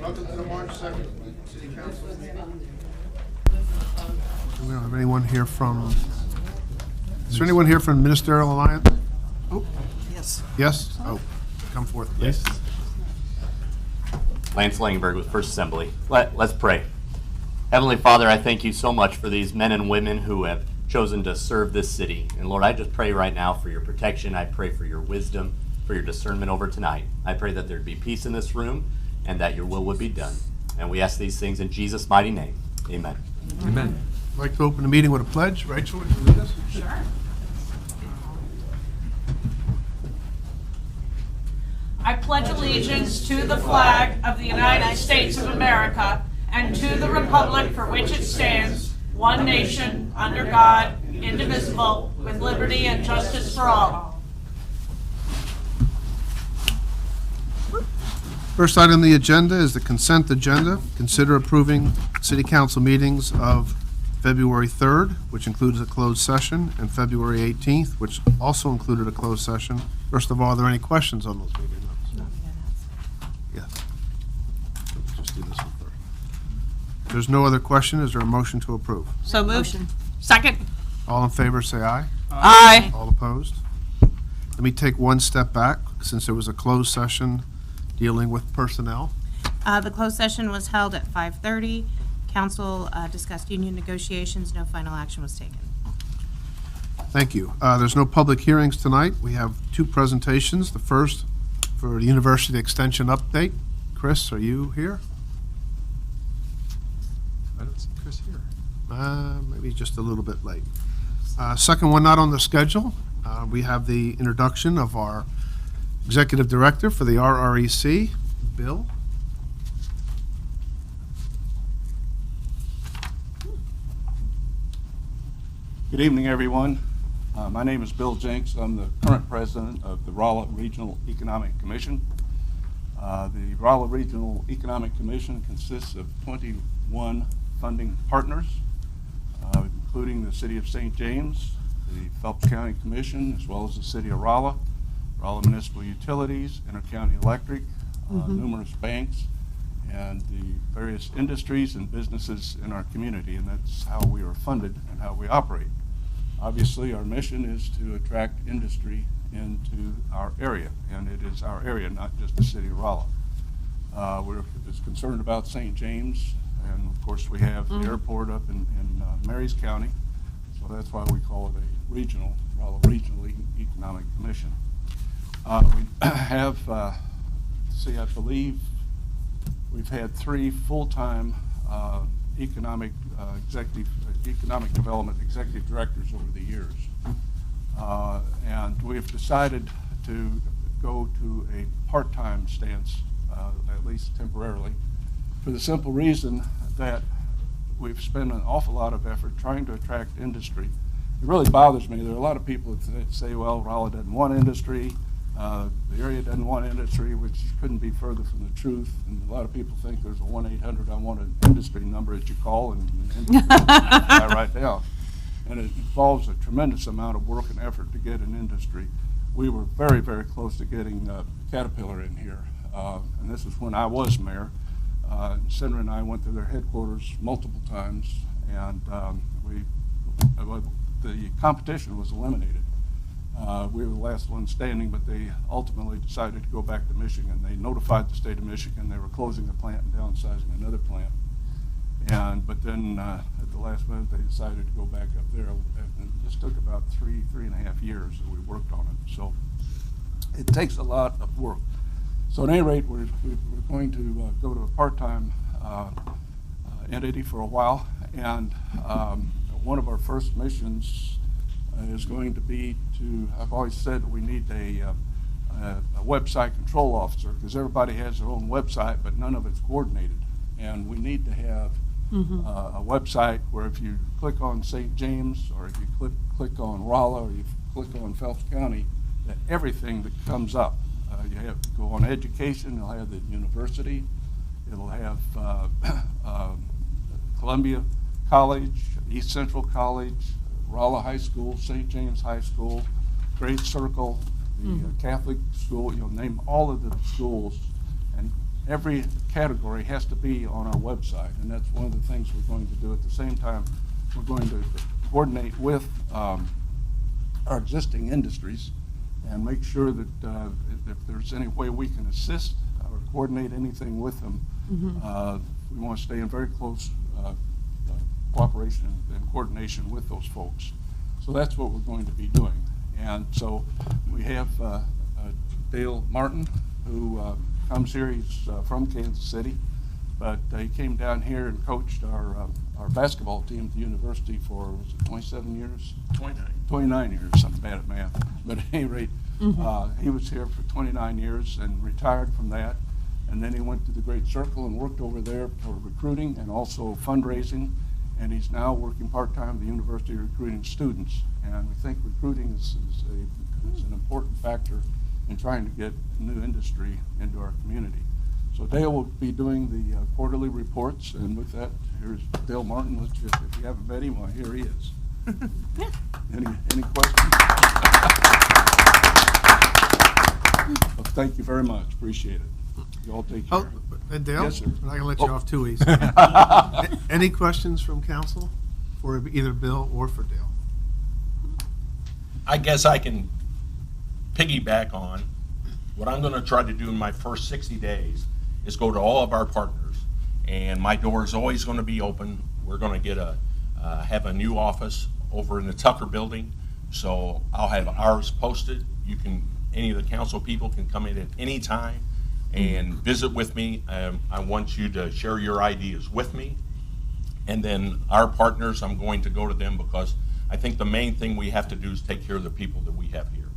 Welcome to the March 2nd City Council meeting. We don't have anyone here from, is there anyone here from the Ministerial Alliance? Oh, Yes. yes? Oh, come forth, please. Yes. Lance Langenberg with First Assembly. Let's pray. Heavenly Father, I thank you so much for these men and women who have chosen to serve this city. And Lord, I just pray right now for your protection. I pray for your wisdom, for your discernment over tonight. I pray that there'd be peace in this room and that your will would be done. And we ask these things in Jesus' mighty name. Amen. Amen. I'd like to open the meeting with a pledge. Rachel, would you lead us? Sure. I pledge allegiance to the flag of the United States of America and to the republic for which it stands, one nation, under God, indivisible, with liberty and justice for all. First item on the agenda is the consent agenda. Consider approving city council meetings of February 3rd, which includes a closed session, and February 18th, which also included a closed session. First of all, are there any questions on those meeting notes? Yes. Let's just do this one first. If there's no other question, is there a motion to approve? So moved. Second. All in favor, say aye. Aye. All opposed? Let me take one step back, since there was a closed session dealing with personnel. The closed session was held at 5:30. Council discussed union negotiations. No final action was taken. Thank you. There's no public hearings tonight. We have two presentations. The first for the University Extension update. Chris, are you here? I don't see Chris here. Maybe just a little bit late. Second one not on the schedule. We have the introduction of our Executive Director for the RREC, Bill. Good evening, everyone. My name is Bill Jenks. I'm the current president of the Rolla Regional Economic Commission. The Rolla Regional Economic Commission consists of 21 funding partners, including the City of St. James, the Phelps County Commission, as well as the City of Rolla, Rolla Municipal Utilities, Intercounty Electric, numerous banks, and the various industries and businesses in our community, and that's how we are funded and how we operate. Obviously, our mission is to attract industry into our area, and it is our area, not just the City of Rolla. We're just concerned about St. James, and of course we have the airport up in Marys County, so that's why we call it a regional, Rolla Regional Economic Commission. We have, I believe we've had 3 full-time economic development executive directors over the years. And we've decided to go to a part-time stance, at least temporarily, for the simple reason that we've spent an awful lot of effort trying to attract industry. It really bothers me. There are a lot of people that say, well, Rolla doesn't want industry. The area doesn't want industry, which couldn't be further from the truth. And a lot of people think there's a 1-800 I want an industry number that you call and I write down. And it involves a tremendous amount of work and effort to get an industry. We were very, very close to getting Caterpillar in here. And this is when I was mayor. Senator and I went to their headquarters multiple times, and the competition was eliminated. We were the last one standing, but they ultimately decided to go back to Michigan. They notified the state of Michigan they were closing a plant and downsizing another plant. But then at the last minute, they decided to go back up there. And this took about three and a half years that we worked on it. So it takes a lot of work. So at any rate, we're going to go to a part-time entity for a while. And one of our first missions is going to be to, I've always said we need a website control officer, because everybody has their own website, but none of it's coordinated. And we need to have a website where if you click on St. James, or if you click on Rolla, or you click on Phelps County, that everything that comes up, you have to go on education, you'll have the university, it'll have Columbia College, East Central College, Rolla High School, St. James High School, Great Circle, the Catholic school, name all of the schools, and every category has to be on our website, and that's one of the things we're going to do. At the same time, we're going to coordinate with our existing industries and make sure that if there's any way we can assist or coordinate anything with them, we want to stay in very close cooperation and coordination with those folks. So that's what we're going to be doing. And so we have Dale Martin, who comes here. He's from Kansas City, but he came down here and coached our basketball team at the university for, was it 27 years? 29 years. I'm bad at math. But at any rate, he was here for 29 years and retired from that. And then he went to the Great Circle and worked over there for recruiting and also fundraising. And he's now working part-time at the university recruiting students. And we think recruiting is an important factor in trying to get new industry into our community. So Dale will be doing the quarterly reports, and with that, here's Dale Martin. If you haven't met him, well, here he is. Any questions? Well, thank you very much. Appreciate it. You all take care. Oh, and Dale? Yes, sir. I'm not going to let you off too easy. Any questions from council for either Bill or for Dale? I guess I can piggyback on what I'm going to try to do in my first 60 days is go to all of our partners, and my door is always going to be open. We're going to have a new office over in the Tucker building, so I'll have ours posted. Any of the council people can come in at any time and visit with me. I want you to share your ideas with me, and then our partners, I'm going to go to them because I think the main thing we have to do is take care of the people that we have here.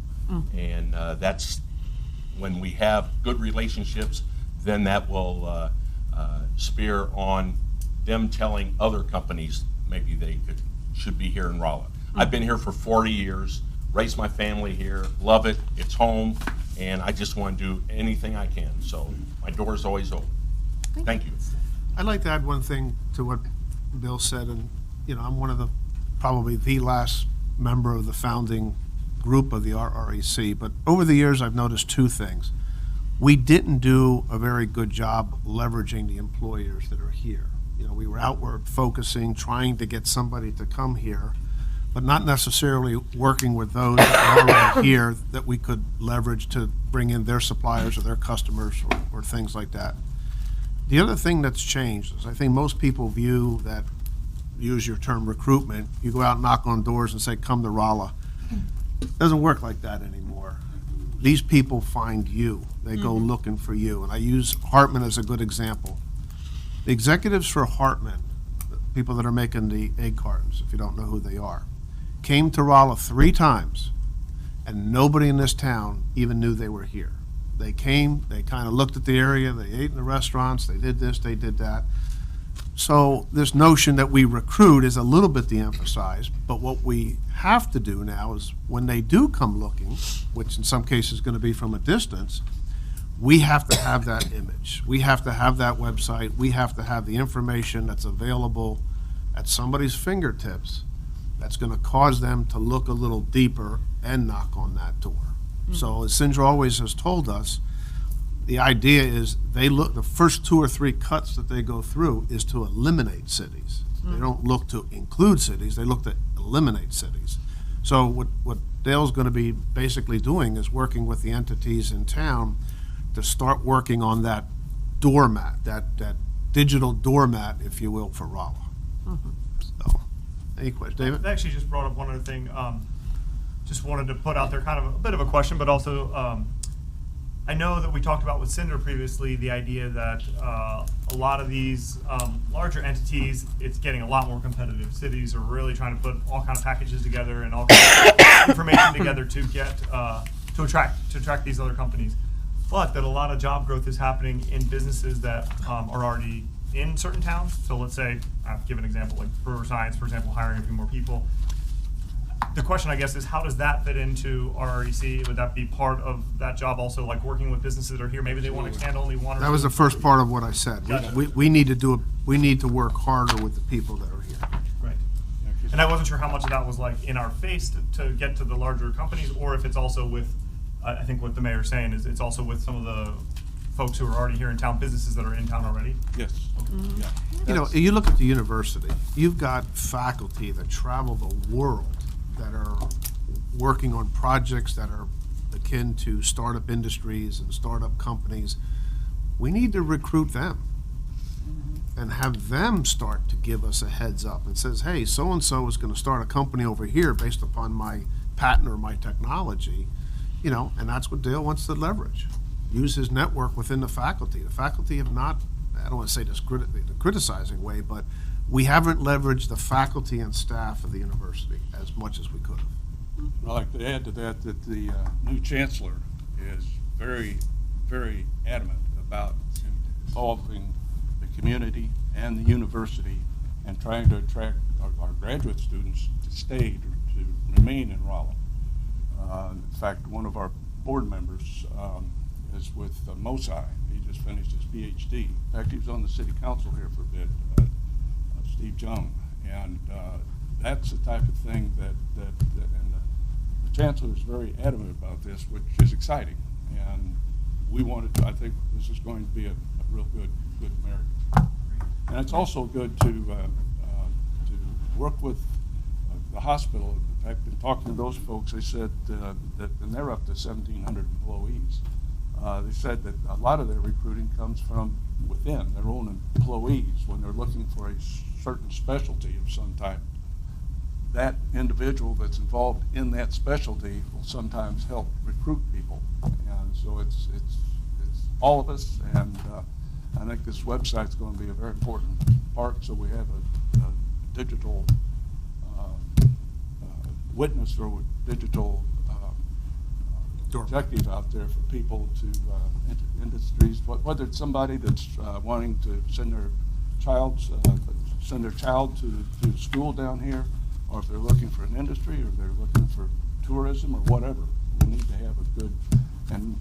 And that's when we have good relationships, then that will spear on them telling other companies maybe they should be here in Rolla. I've been here for 40 years, raised my family here, love it, it's home, and I just want to do anything I can. So my door is always open. Thank you. I'd like to add one thing to what Bill said, and I'm one of probably the last member of the founding group of the RREC, but over the years I've noticed two things. We didn't do a very good job leveraging the employers that are here. We were outward focusing, trying to get somebody to come here, but not necessarily working with those that are already here that we could leverage to bring in their suppliers or their customers or things like that. The other thing that's changed is I think most people view that, use your term recruitment, you go out and knock on doors and say, come to Rolla. It doesn't work like that anymore. These people find you. They go looking for you. And I use Hartman as a good example. The executives for Hartman, the people that are making the egg cartons, if you don't know who they are, came to Rolla 3 times, and nobody in this town even knew they were here. They came, they kind of looked at the area, they ate in the restaurants, they did this, they did that. So this notion that we recruit is a little bit de-emphasized, but what we have to do now is when they do come looking, which in some cases is going to be from a distance, we have to have that image. We have to have that website. We have to have the information that's available at somebody's fingertips that's going to cause them to look a little deeper and knock on that door. So as Sindra always has told us, the idea is the first 2 or 3 cuts that they go through is to eliminate cities. They don't look to include cities, they look to eliminate cities. So what Dale's going to be basically doing is working with the entities in town to start working on that doormat, that digital doormat, if you will, for Rolla. So, any questions, David? That actually just brought up one other thing. Just wanted to put out there kind of a bit of a question, but also I know that we talked about with Cinder previously the idea that a lot of these larger entities, it's getting a lot more competitive. Cities are really trying to put all kind of packages together and all kind of information together to get to attract these other companies. But that a lot of job growth is happening in businesses that are already in certain towns. So let's say, I'll give an example, like Brewer Science, for example, hiring a few more people. The question, I guess, is how does that fit into RREC? Would that be part of that job also, like working with businesses that are here? Maybe they want to expand only one or two? That was the first part of what I said. Gotcha. We need to work harder with the people that are here. Right. Yeah, 'cause And I wasn't sure how much of that was like in our face to get to the larger companies, or if it's also with, I think what the mayor's saying is it's also with some of the folks who are already here in town, businesses that are in town already. Yes. Yeah. You know, you look at the university, you've got faculty that travel the world that are working on projects that are akin to startup industries and startup companies. We need to recruit them and have them start to give us a heads up and says, hey, so-and-so is going to start a company over here based upon my patent or my technology, you know, and that's what Dale wants to leverage. Use his network within the faculty. The faculty have not, I don't want to say this the criticizing way, but we haven't leveraged the faculty and staff of the university as much as we could have. I'd like to add to that that the new chancellor is very, very adamant about involving the community and the university and trying to attract our graduate students to stay, to remain in Rolla. In fact, one of our board members is with MOSI. He just finished his PhD. In fact, he was on the city council here for a bit, Steve Jung. And that's the type of thing that and the chancellor is very adamant about this, which is exciting. And we wanted to, I think this is going to be a real good marriage. And it's also good to work with the hospital. In fact, in talking to those folks, they said that, and they're up to 1,700 employees. They said that a lot of their recruiting comes from within their own employees when they're looking for a certain specialty of some type. That individual that's involved in that specialty will sometimes help recruit people, and so it's all of us. And I think this website's going to be a very important part. So we have a digital witness or digital objective out there for people to industries, whether it's somebody that's wanting to send their child to school down here, or if they're looking for an industry, or they're looking for tourism or whatever. We need to have a good, and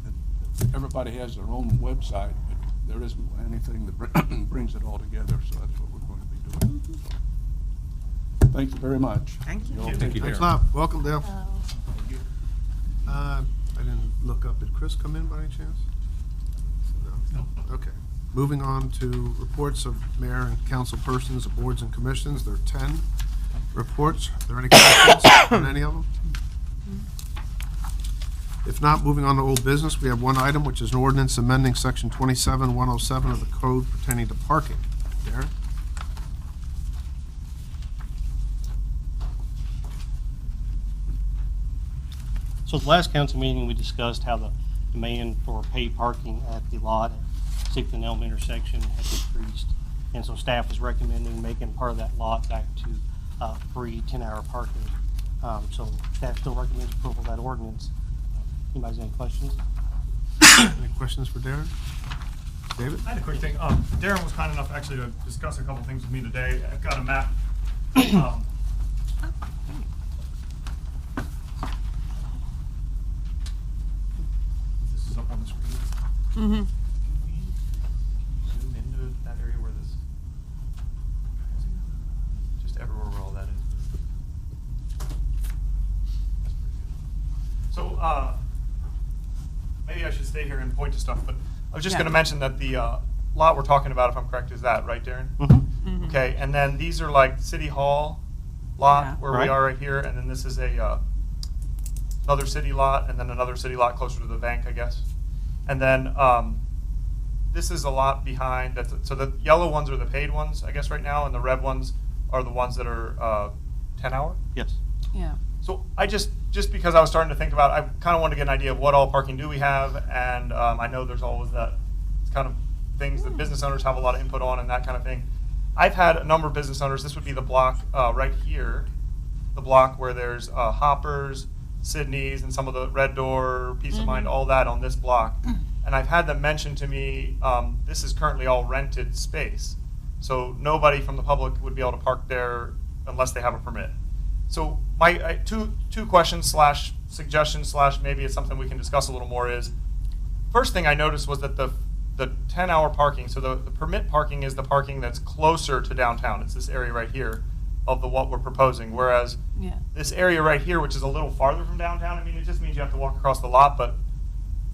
everybody has their own website, but there isn't anything that brings it all together, so that's what we're going to be doing. Thank you very much. Thank you. all take Thank you, care. Thanks a lot. Welcome, Dale. I didn't look up. Did Chris come in by any chance? No. Okay. Moving on to reports of mayor and council persons of boards and commissions. There are 10 reports. Are there any questions on any of them? If not, moving on to old business, we have one item, which is an ordinance amending section 27-107 of the code pertaining to parking. Darren? So at the last council meeting, we discussed how the demand for paid parking at the lot at 6th and Elm intersection had decreased. And so staff is recommending making part of that lot back to free 10-hour parking. So staff still recommends approval of that ordinance. Anybody have any questions? Any questions for Darren? David? I had a quick thing. Darren was kind enough actually to discuss a couple things with me today. I've got a map. This is up on the screen. Mm-hmm. Can we zoom into that area where this, just everywhere where all that is? That's pretty good. So, maybe I should stay here and point to stuff, but I was just Yeah. gonna mention that the, lot we're talking about, if I'm correct, is that, right, Darren? Mm-hmm. Okay, and then these are like City Hall lot Yeah. where we Right. are right here, and then this is a, another city lot, and then another city lot closer to the bank, I guess. And then, this is a lot behind, so the yellow ones are the paid ones, I guess, right now, and the red ones are the ones that are, 10-hour? Yes. Yeah. So I just because I was starting to think about, I kind of wanted to get an idea of what all parking do we have, and I know there's always that kind of things that business owners have a lot of input on and that kind of thing. I've had a number of business owners, this would be the block right here, the block where there's Hoppers, Sydney's, and some of the Red Door, Peace of Mind, all that on this block. And I've had them mention to me, this is currently all rented space. So nobody from the public would be able to park there unless they have a permit. So my two questions slash suggestions slash maybe it's something we can discuss a little more is, first thing I noticed was that the 10-hour parking, so the permit parking is the parking that's closer to downtown. It's this area right here. of what we're proposing, whereas Yeah. this area right here, which is a little farther from downtown, I mean, it just means you have to walk across the lot, but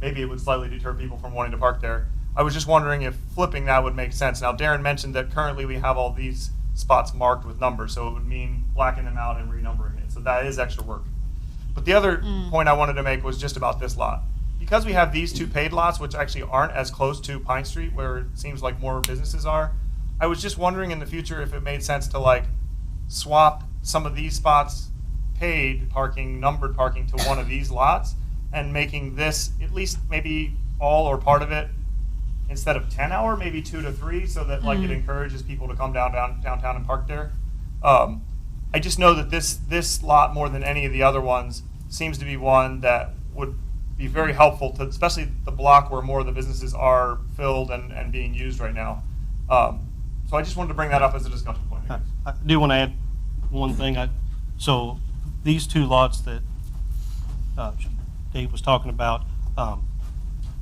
maybe it would slightly deter people from wanting to park there. I was just wondering if flipping that would make sense. Now, Darren mentioned that currently we have all these spots marked with numbers, so it would mean blacking them out and renumbering it. So that is extra work. But the other point I wanted to make was just about this lot. Because we have these two paid lots, which actually aren't as close to Pine Street, where it seems like more businesses are, I was just wondering in the future if it made sense to like swap some of these spots, paid parking, numbered parking, to one of these lots, and making this at least maybe all or part of it, instead of 10-hour, maybe 2 to 3, so that like it encourages people to come downtown and park there. I just know that this lot, more than any of the other ones, seems to be one that would be very helpful to, especially the block where more of the businesses are filled and being used right now. So I just wanted to bring that up as a discussion point. I do want to add one thing. So these two lots that Dave was talking about,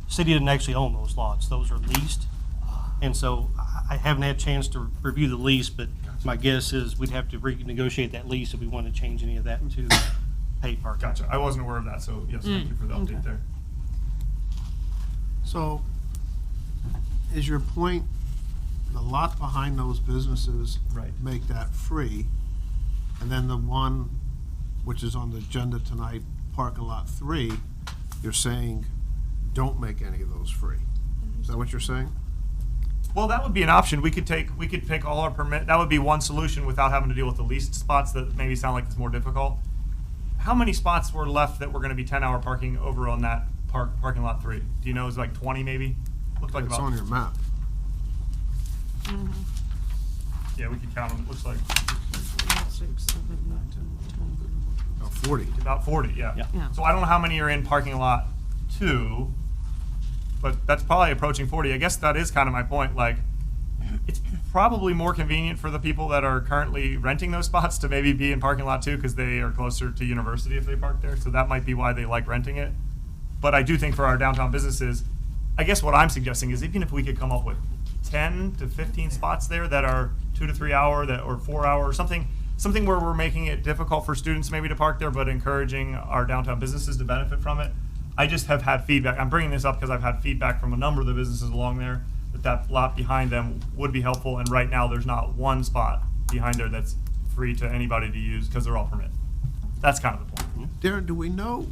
city didn't actually own those lots. Those are leased. And so I haven't had a chance to review the lease, but my guess is we'd have to renegotiate that lease if we want to change any of that to paid parking. Gotcha. I wasn't aware of that, so yes, thank you for the update there. So, is your point, the lot behind those businesses Right. make that free, and then the one which is on the agenda tonight, parking lot 3, you're saying don't make any of those free? Is that what you're saying? Well, that would be an option. We could pick all our permit. That would be one solution without having to deal with the leased spots that maybe sound like it's more difficult. How many spots were left that were going to be 10-hour parking over on that parking lot 3? Do you know? It was like 20 maybe? Looked like It's about. on your map. Yeah, we could count them. It looks like About 40. about 40. Yeah. Yeah. So I don't know how many are in parking lot 2, but that's probably approaching 40. I guess that is kind of my point. Like, it's probably more convenient for the people that are currently renting those spots to maybe be in parking lot 2 because they are closer to university if they park there. So that might be why they like renting it. But I do think for our downtown businesses, I guess what I'm suggesting is even if we could come up with 10 to 15 spots there that are 2 to 3 hour or 4 hour, something where we're making it difficult for students maybe to park there, but encouraging our downtown businesses to benefit from it. I just have had feedback. I'm bringing this up because I've had feedback from a number of the businesses along there that lot behind them would be helpful. And right now, there's not one spot behind there that's free to anybody to use because they're all permit. That's kind of the point. Darren, do we know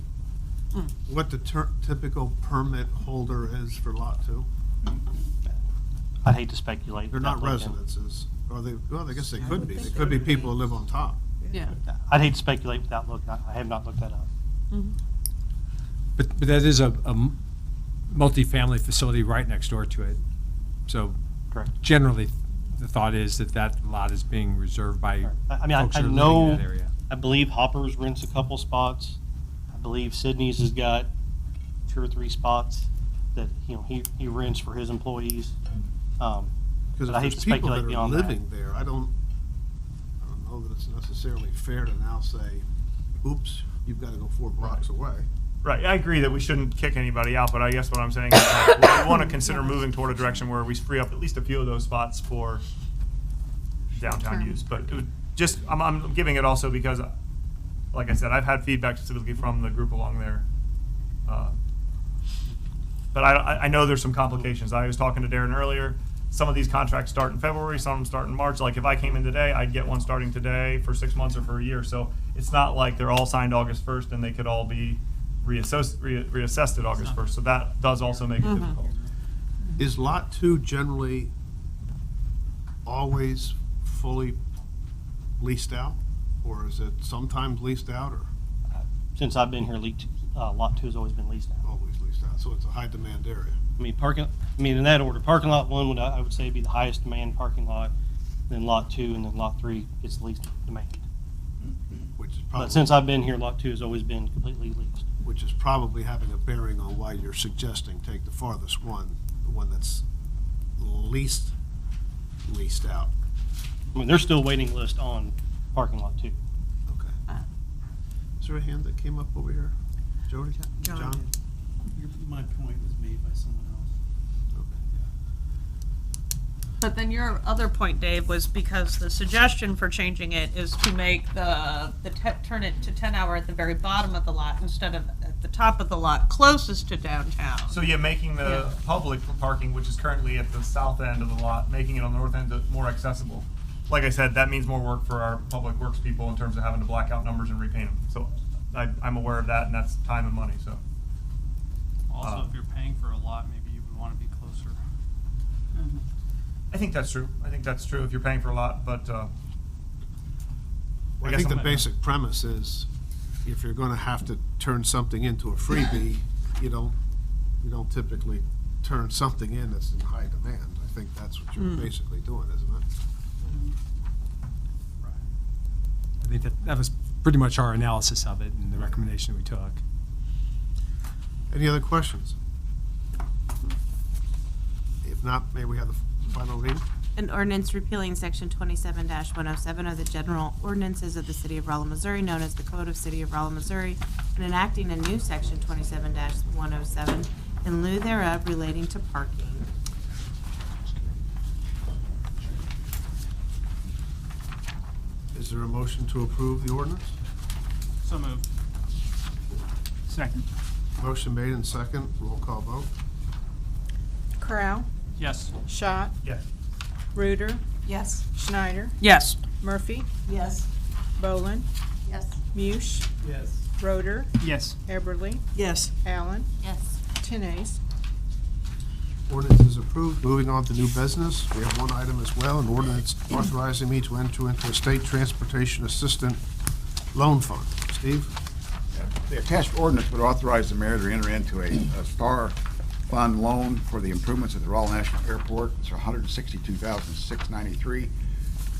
what the typical permit holder is for lot 2? I'd hate to speculate. They're not without looking. residences. Or they, well, I guess they could be. They could be people who live on top. Yeah. I'd hate to speculate without looking. I have not looked that up. But that is a multifamily facility right next door to it. So Correct. generally, the thought is that that lot is being reserved by I mean, folks I who are living know, in that area. I believe Hoppers rents a couple spots. I believe Sydney's has got 2 or 3 spots that, he rents for his employees. Because But if I hate there's to people that speculate are beyond that. living there, I don't know that it's necessarily fair to now say, oops, you've got to go 4 blocks away. Right, I agree that we shouldn't kick anybody out, but I guess what I'm saying is that we want to consider moving toward a direction where we free up at least a few of those spots for downtown use. But it would just, I'm giving it also because, like I said, I've had feedback specifically from the group along there. But I know there's some complications. I was talking to Darren earlier. Some of these contracts start in February, some of them start in March. Like if I came in today, I'd get one starting today for 6 months or for a year. So it's not like they're all signed August 1st and they could all be reassessed at August 1st. So that does also make it difficult. Is lot 2 generally always fully leased out? Or is it sometimes leased out or Since I've been here, Lot 2 has always been leased out. always leased out? So it's a high demand area. In that order, parking lot 1 would, I would say, be the highest demand parking lot, then lot 2, and then lot 3 gets the least demand. Which is But probably, since I've been here, lot 2 has always been completely leased. which is probably having a bearing on why you're suggesting take the farthest one, the one that's least leased out. I mean, there's still waiting list on parking lot 2. Okay. Is there a hand that came up over here? Jody? John. My point was made by someone else. Okay. But then your other point, Dave, was because the suggestion for changing it is to make turn it to 10-hour at the very bottom of the lot instead of at the top of the lot closest to downtown. So yeah, making the public parking, which is currently at the south end of the lot, making it on the north end more accessible. Like I said, that means more work for our public works people in terms of having to black out numbers and repaint them. So I'm aware of that, and that's time and money, so. Also, if you're paying for a lot, maybe you would want to be closer. I think that's true. I think that's true if you're paying for a lot, but, I guess think the I'm- basic premise is, if you're gonna have to turn something into a freebie, you don't typically turn something in that's in high demand. I think that's what you're basically doing, isn't it? I think that was pretty much our analysis of it and the recommendation we took. Any other questions? If not, may we have the final reading? An ordinance repealing section 27-107 of the general ordinances of the city of Rolla, Missouri, known as the Code of City of Rolla, Missouri, and enacting a new section 27-107 in lieu thereof relating to parking. Is there a motion to approve the ordinance? So moved. Second. Motion made and second, roll call vote. Corral. Yes. Schott. yes. Reuter. Yes. Schneider. Yes. Murphy. Yes. Boland. Yes. Mush. Yes. Roder. Yes. Eberly. Yes. Allen. Yes. 10 ayes. Ordinance is approved. Moving on to new business, we have one item as well, an ordinance authorizing me to enter into a state transportation assistant loan fund. Steve? The attached ordinance would authorize the mayor to enter into a STAR fund loan for the improvements at the Rolla National Airport. It's $162,693.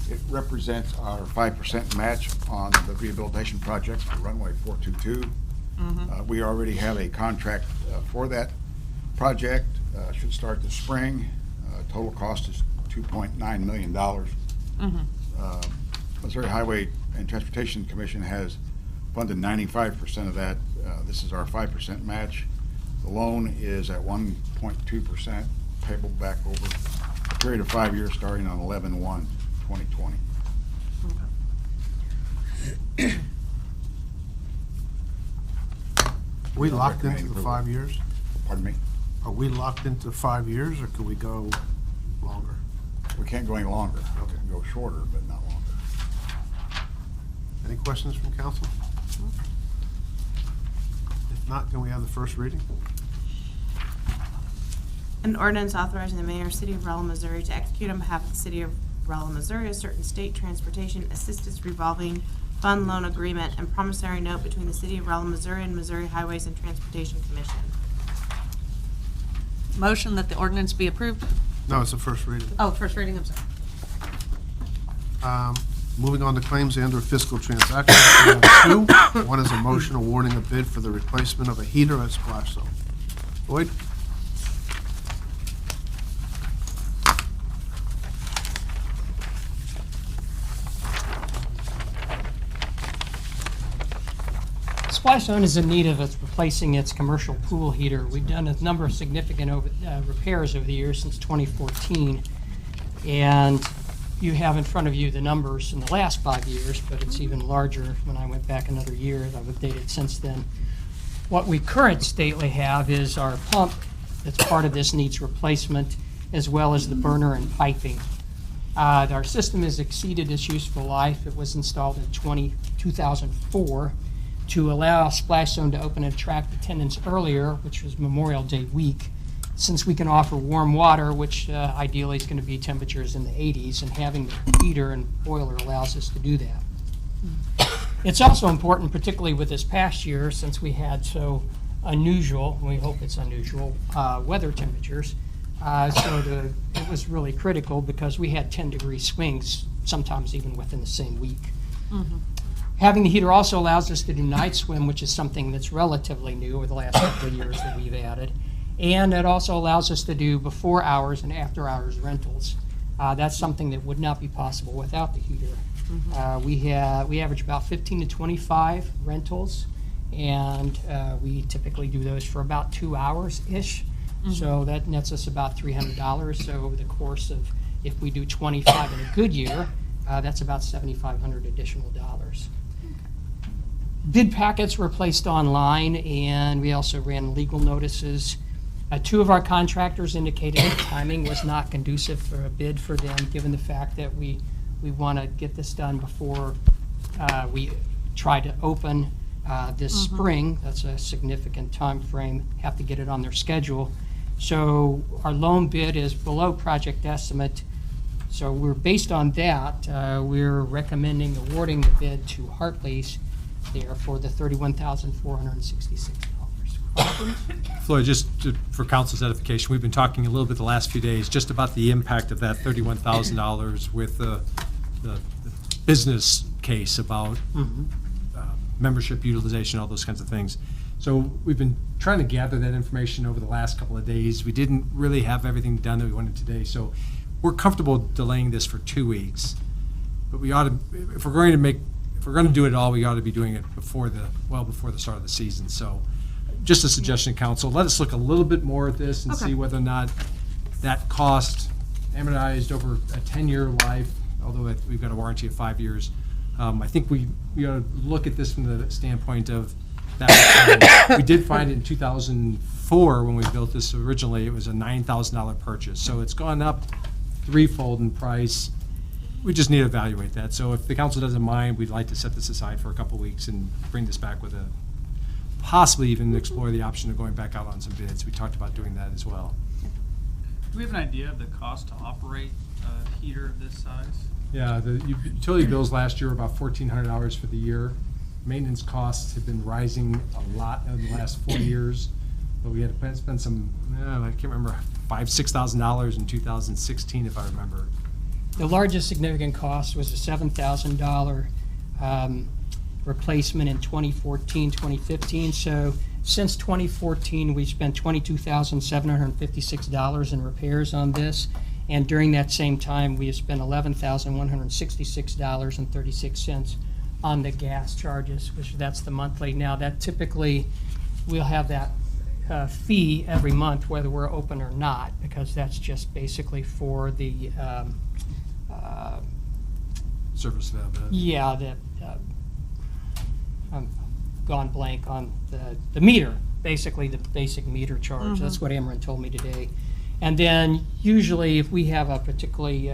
It represents our 5% match on the rehabilitation project for runway 422. We already have a contract for that project. Should start this spring. Total cost is $2.9 million. Missouri Highway and Transportation Commission has funded 95% of that. This is our 5% match. The loan is at 1.2%, payable back over a period of 5 years starting on 11/1/2020. Are we locked into the 5 years? Pardon me? Are we locked into 5 years, or can we go longer? We can't go any longer. We can go shorter, but not longer. Any questions from council? If not, can we have the first reading? An ordinance authorizing the mayor, city of Rolla, Missouri, to execute on behalf of the city of Rolla, Missouri, a certain state transportation assistance revolving fund loan agreement and promissory note between the city of Rolla, Missouri and Missouri Highways and Transportation Commission. Motion that the ordinance be approved? No, it's the first reading. Oh, first reading, I'm sorry. Moving on to claims and/or fiscal transactions, we have two. One is a motion awarding a bid for the replacement of a heater at Splash Zone. Lloyd? Splash Zone is in need of replacing its commercial pool heater. We've done a number of significant repairs over the years since 2014, and you have in front of you the numbers in the last 5 years, but it's even larger when I went back another year. I've updated since then. What we currently stately have is our pump that's part of this needs replacement, as well as the burner and piping. Our system has exceeded its useful life. It was installed in 2004 to allow Splash Zone to open and attract attendance earlier, which was Memorial Day week. Since we can offer warm water, which ideally is going to be temperatures in the 80s, and having the heater and boiler allows us to do that. It's also important, particularly with this past year, since we had so unusual, we hope it's unusual, weather temperatures. It was really critical because we had 10-degree swings, sometimes even within the same week. Having the heater also allows us to do night swim, which is something that's relatively new over the last couple of years that we've added. And it also allows us to do before hours and after hours rentals. That's something that would not be possible without the heater. We average about 15 to 25 rentals, and we typically do those for about 2 hours-ish. So that nets us about $300. So over the course of If we do 25 in a good year, that's about $7,500 additional dollars. Bid packets were placed online, and we also ran legal notices. Two of our contractors indicated that timing was not conducive for a bid for them, given the fact that we want to get this done before we try to open this spring. That's a significant time frame, have to get it on their schedule. So our loan bid is below project estimate. So we're based on that, we're recommending awarding the bid to Hartley's there for the $31,466. Floyd, for council's edification, we've been talking a little bit the last few days just about the impact of that $31,000 with the business case about membership utilization, all those kinds of things. So we've been trying to gather that information over the last couple of days. We didn't really have everything done that we wanted today, so we're comfortable delaying this for 2 weeks. But we ought to, if we're going to do it all, we ought to be doing it before the start of the season. So just a suggestion, council, let us look a little bit more at this and see whether or not that cost amortized over a 10-year life, although we've got a warranty of 5 years. I think we ought to look at this from the standpoint of that. We did find in 2004, when we built this originally, it was a $9,000 purchase. So it's gone up threefold in price. We just need to evaluate that. So if the council doesn't mind, we'd like to set this aside for a couple of weeks and bring this back with possibly even explore the option of going back out on some bids. We talked about doing that as well. Do we have an idea of the cost to operate a heater of this size? Yeah, the utility bills last year were about $1,400 for the year. Maintenance costs have been rising a lot in the last 4 years, but we had to spend some, I can't remember, $5,000–6,000 in 2016, if I remember. The largest significant cost was a $7,000 replacement in 2014, 2015. So since 2014, we spent $22,756 in repairs on this. And during that same time, we have spent $11,166.36 on the gas charges, which that's the monthly. Now, that typically, we'll have that fee every month, whether we're open or not, because that's just basically for the service valve. Yeah, I'm gone blank on the meter, basically the basic meter charge. That's what Ameren told me today. And then usually if we have a particularly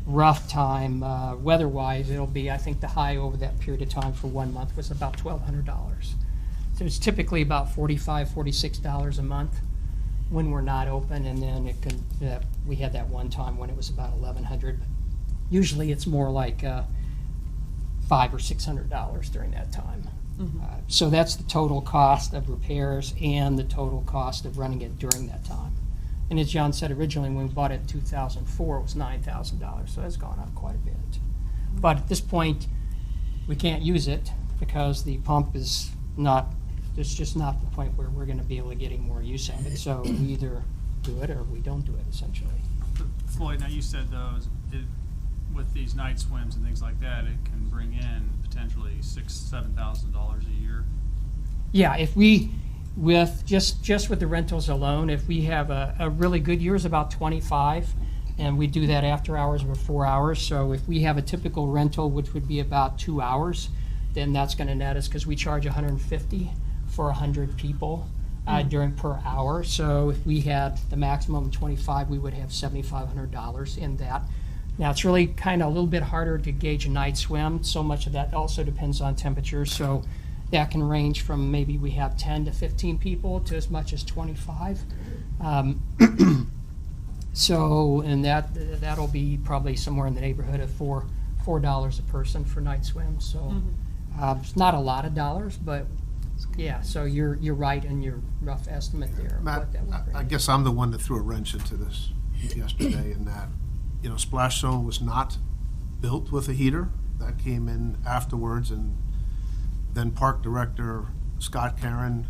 rough time weather-wise, it'll be, I think the high over that period of time for 1 month was about $1,200. So it's typically about $45, $46 a month when we're not open, and then it can, we had that one time when it was about $1,100. Usually it's more like $500 or $600 during that time. So that's the total cost of repairs and the total cost of running it during that time. And as John said originally, when we bought it in 2004, it was $9,000, so it's gone up quite a bit. But at this point, we can't use it because the pump is not, there's just not the point where we're gonna be able to get any more use of it. So we either do it or we don't do it, essentially. Floyd, now you said though, with these night swims and things like that, it can bring in potentially $6,000–7,000 a year. Yeah, if we, with just with the rentals alone, if we have a really good year is about 25, and we do that after hours or 4 hours. So if we have a typical rental, which would be about 2 hours, then that's going to net us, because we charge $150 for 100 people during per hour. So if we had the maximum 25, we would have $7,500 in that. Now, it's really kind of a little bit harder to gauge a night swim. So much of that also depends on temperature. So that can range from maybe we have 10 to 15 people to as much as 25. So, and that'll be probably somewhere in the neighborhood of $4 a person for night swims. So it's not a lot of dollars, but yeah, so you're right in your rough estimate there. Of Matt, what that would bring. I guess I'm the one that threw a wrench into this yesterday in that, Splash Zone was not built with a heater. That came in afterwards, and then Park Director Scott Karen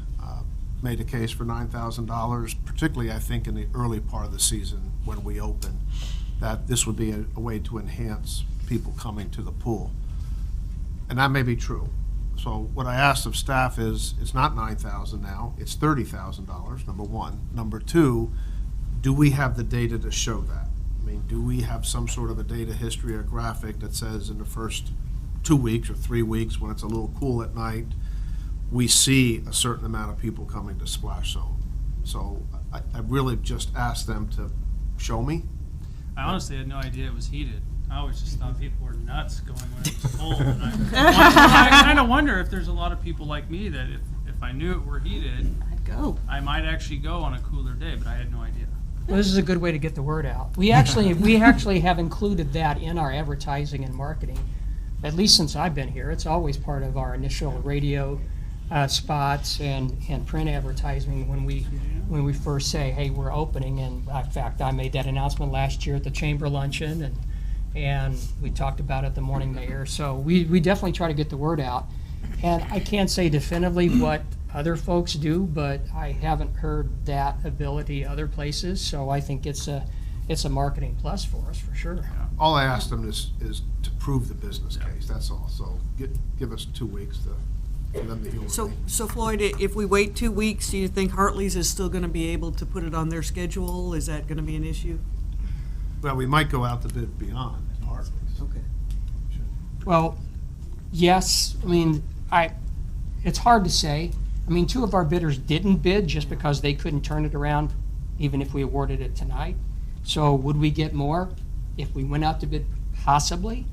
made a case for $9,000, particularly I think in the early part of the season when we opened, that this would be a way to enhance people coming to the pool. And that may be true. So what I asked of staff is, it's not $9,000 now, it's $30,000, number one. Number two, do we have the data to show that? I mean, do we have some sort of a data history or graphic that says in the first 2 weeks or 3 weeks, when it's a little cool at night, we see a certain amount of people coming to Splash Zone? So I really just asked them to show me. I honestly had no idea it was heated. I always just thought people were nuts going when it was cold. And I kind of wonder if there's a lot of people like me that if I knew it were heated, I'd go. I might actually go on a cooler day, but I had no idea. Well, this is a good way to get the word out. We actually have included that in our advertising and marketing, at least since I've been here. It's always part of our initial radio spots and print advertising when we first say, hey, we're opening. And in fact, I made that announcement last year at the Chamber Luncheon, and we talked about it at the Morning Mayor. So we definitely try to get the word out. And I can't say definitively what other folks do, but I haven't heard that ability other places. So I think it's a marketing plus for us, for sure. All I asked them is to prove the business case, that's all. So give us 2 weeks for them to heal. So Floyd, if we wait 2 weeks, do you think Hartley's is still going to be able to put it on their schedule? Is that going to be an issue? Well, we might go out to bid beyond Hartley's. Okay. Well, yes, I mean, it's hard to say. I mean, 2 of our bidders didn't bid just because they couldn't turn it around, even if we awarded it tonight. So would we get more if we went out to bid? Possibly.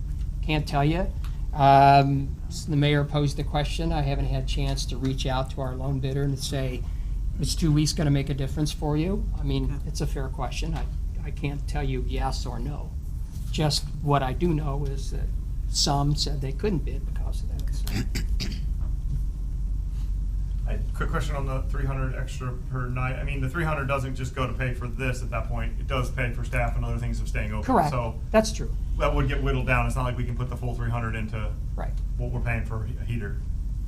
Can't tell you. The mayor posed the question. I haven't had a chance to reach out to our lone bidder and say, is 2 weeks going to make a difference for you? I mean, it's a fair question. I can't tell you yes or no. Just what I do know is that some said they couldn't bid because of that. So. Quick question on the 300 extra per night. I mean, the 300 doesn't just go to pay for this at that point. It does pay for staff and other things of staying open. Correct. So that's true. that would get whittled down. It's not like we can put the full 300 into Right. what we're paying for a heater.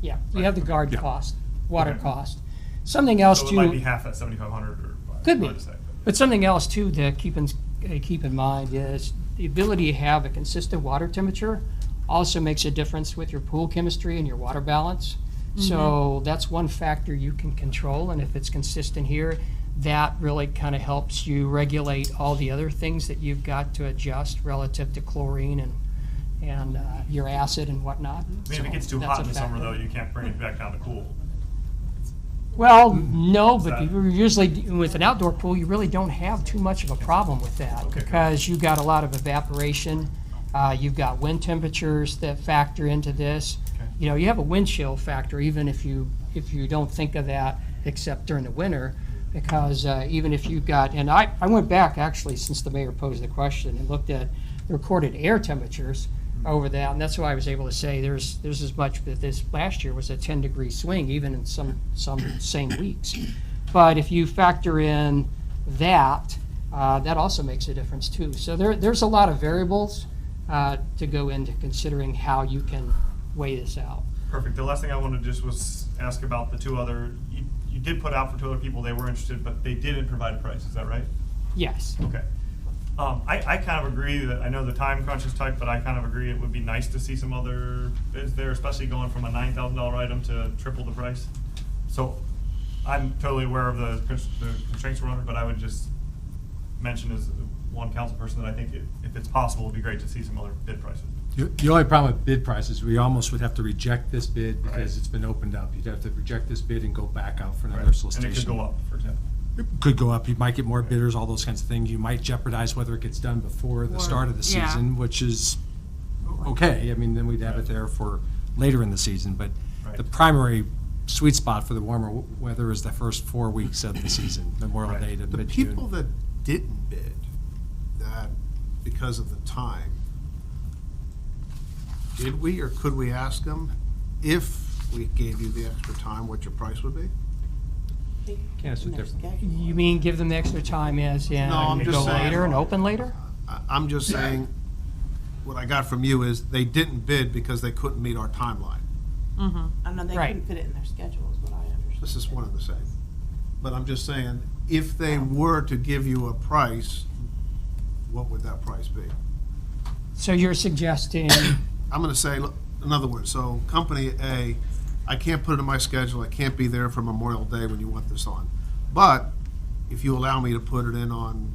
Yeah, you have the guard Yeah. cost, water Okay. cost. Something else So too. it might be half that 7,500 or Could be. hard to say, But something else too to keep in mind is the ability to have a consistent water temperature also makes a difference with your pool chemistry and your water balance. So that's one factor you can control, and if it's consistent here, that really kind of helps you regulate all the other things that you've got to adjust relative to chlorine and your acid and whatnot. I mean, if So it gets too that's hot a in the summer factor. though, you can't bring it back down to cool. Well, no, but that- you usually, with an outdoor pool, you really don't have too much of a problem with that Okay. because you've got a lot of evaporation. You've got wind temperatures that factor into this. Okay. You know, you have a wind chill factor even if you don't think of that except during the winter, because even if you've got, and I went back actually since the mayor posed the question and looked at the recorded air temperatures over that, and that's why I was able to say there's as much, but this last year was a 10-degree swing even in some same weeks. But if you factor in that, that also makes a difference too. So there's a lot of variables to go into considering how you can weigh this out. Perfect. The last thing I wanted to just was ask about the 2 other, you did put out for 2 other people, they were interested, but they didn't provide a price, is that right? Yes. Okay. I kind of agree that, I know the time crunch is tight, but I kind of agree it would be nice to see some other bids there, especially going from a $9,000 item to triple the price. So I'm totally aware of the constraints we're under, but I would just mention as one council person that I think if it's possible, it'd be great to see some other bid prices. The only problem with bid prices, we almost would have to reject this bid because Right. it's been opened up. You'd have to reject this bid and go back out for another And solicitation. it could go up, for example. It could go up, you might get more bidders, all those kinds of things. You might jeopardize whether it gets done before the start of the yeah. season, which is okay. I mean, then we'd have it there for later in the season, but Right. the primary sweet spot for the warmer weather is the first 4 weeks of the season, Memorial Right. Day to The mid-June. people that didn't bid, that because of the time, did we or could we ask them if we gave you the extra time, what your price would be? Yeah, it's different. You mean give them the extra time as in No, I'm just go saying- later and open later? I'm just saying, what I got from you is they didn't bid because they couldn't meet our timeline. I know they Right. couldn't fit it in their schedule is what I understand. This is one of the same. But I'm just saying, if they were to give you a price, what would that price be? So you're suggesting, I'm gonna say, look, in other words, so company A, I can't put it in my schedule, I can't be there for Memorial Day when you want this on. But if you allow me to put it in on,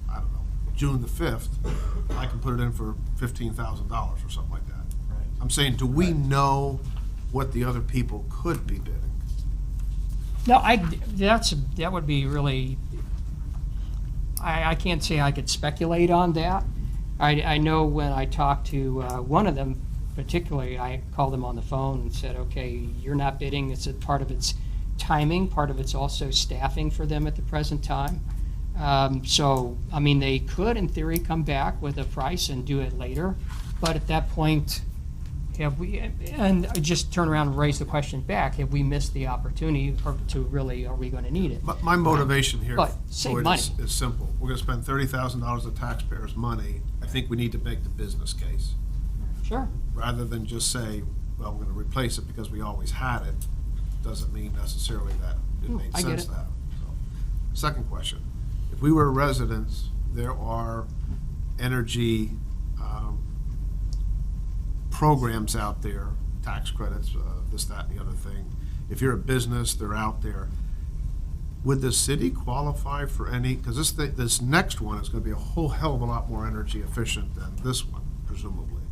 I don't know, June the 5th, I can put it in for $15,000 or something like that. I'm saying, do we know what the other people could be bidding? No, that would be really, I can't say I could speculate on that. I know when I talked to one of them particularly, I called them on the phone and said, okay, you're not bidding, it's a part of its timing, part of it's also staffing for them at the present time. So, I mean, they could, in theory, come back with a price and do it later, but at that point, have we, and I just turn around and raise the question back, have we missed the opportunity to really, are we going to need it? My motivation here, But save Floyd, money. is simple. We're going to spend $30,000 of taxpayers' money. I think we need to make the business case, Sure. rather than just say, well, we're going to replace it because we always had it. Doesn't mean necessarily that it made I get sense it. to have it. So, second question. If we were residents, there are energy programs out there, tax credits, this, that, and the other thing. If you're a business, they're out there. Would the city qualify for any, because this next one is going to be a whole hell of a lot more energy efficient than this one, presumably.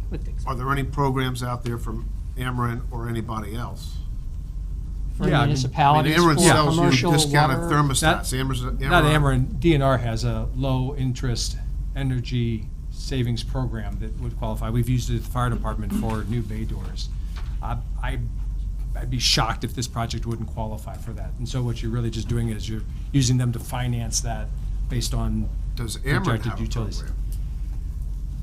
Would think so. Are there any programs out there from Ameren or anybody else? For Yeah, I mean- municipalities, Ameren for sells you commercial discounted water. thermostats. Ameren- Not Ameren, DNR has a low-interest energy savings program that would qualify. We've used it at the fire department for new bay doors. I'd be shocked if this project wouldn't qualify for that. And so what you're really just doing is you're using them to finance that based on Does Ameren projected have a utilities. program?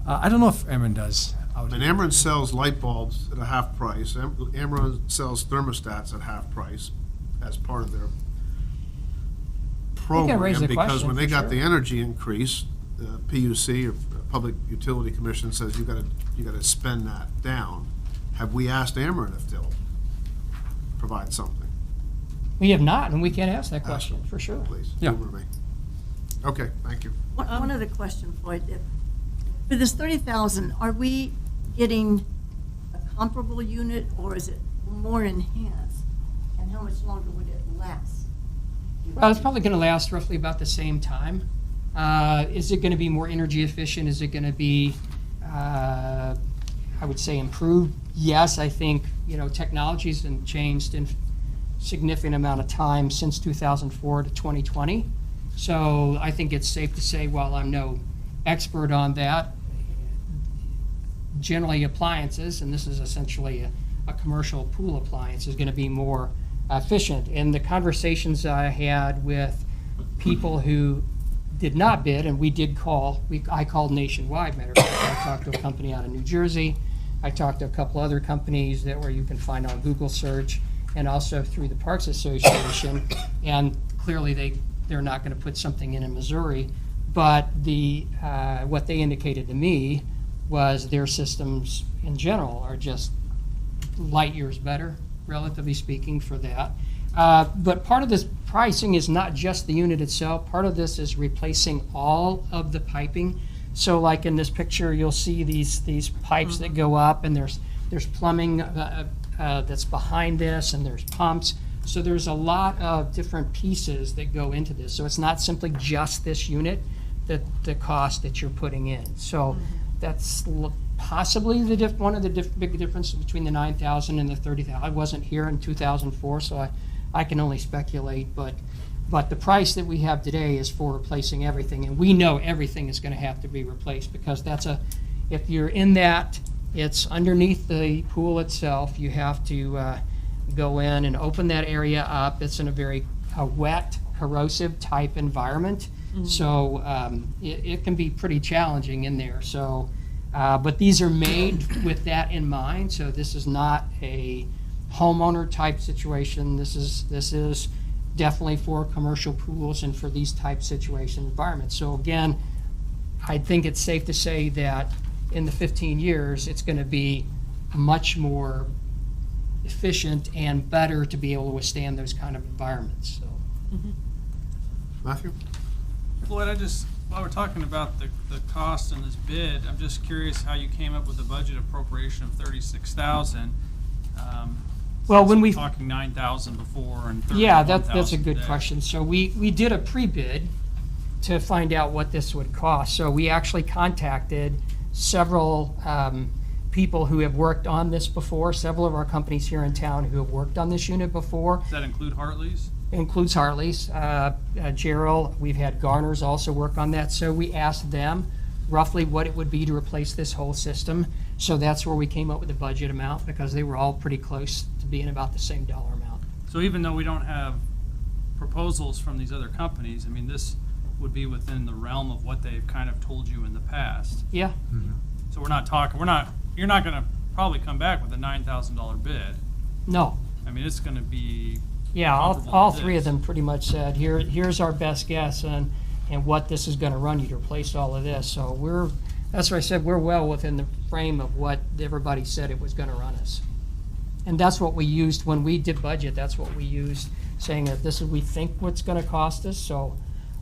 I don't know if Ameren does. And Ameren sells light bulbs at a half price. Ameren sells thermostats at half price as part of their program. raise the Because question when they for got sure. the energy increase, the PUC, or Public Utility Commission, says you gotta spend that down. Have we asked Ameren if they'll provide something? We have not, and we can ask that question, for sure. Please, Yeah. humor me. Okay, thank you. One other question, Floyd. For this 30,000, are we getting a comparable unit or is it more enhanced? And how much longer would it last? Well, it's probably going to last roughly about the same time. Is it going to be more energy efficient? Is it going to be, I would say, improved? Yes, I think, technology's been changed in significant amount of time since 2004 to 2020. So I think it's safe to say, while I'm no expert on that, generally appliances, and this is essentially a commercial pool appliance, is going to be more efficient. And the conversations I had with people who did not bid, and we did call, I called nationwide, matter of fact. I talked to a company out of New Jersey. I talked to a couple other companies that where you can find on Google search, and also through the Parks Association. And clearly they're not going to put something in Missouri. But what they indicated to me was their systems in general are just light years better, relatively speaking, for that. But part of this pricing is not just the unit itself. Part of this is replacing all of the piping. So like in this picture, you'll see these pipes that go up, and there's plumbing that's behind this, and there's pumps. So there's a lot of different pieces that go into this. So it's not simply just this unit, the cost that you're putting in. So that's possibly one of the big differences between the 9,000 and the 30,000. I wasn't here in 2004, so I can only speculate. But the price that we have today is for replacing everything, and we know everything is going to have to be replaced, because if you're in that, it's underneath the pool itself. You have to go in and open that area up. It's in a very wet, corrosive type environment. So it can be pretty challenging in there. So, but these are made with that in mind. So this is not a homeowner type situation. This is definitely for commercial pools and for these type situation environments. So again, I think it's safe to say that in the 15 years, it's going to be much more efficient and better to be able to withstand those kind of environments. So. Matthew? Floyd, while we're talking about the cost and this bid, I'm just curious how you came up with a budget appropriation of 36,000. Well, when we talking 9,000 before and 31,000 yeah, that's a good today. question. So we did a pre-bid to find out what this would cost. So we actually contacted several people who have worked on this before, several of our companies here in town who have worked on this unit before. Does that include Hartley's? Includes Harley's, Gerald, we've had Garner's also work on that. So we asked them roughly what it would be to replace this whole system. So that's where we came up with the budget amount, because they were all pretty close to being about the same dollar amount. So even though we don't have proposals from these other companies, I mean, this would be within the realm of what they've kind of told you in the past. Yeah, So you're not gonna probably come back with a $9,000 bid. no, I mean, it's gonna be, yeah, comparable all to three of this. them pretty much said, here's our best guess and what this is gonna run you to replace all of this. So that's why I said we're well within the frame of what everybody said it was gonna run us. And that's what we used when we did budget, that's what we used, saying that this is, we think what's gonna cost us, so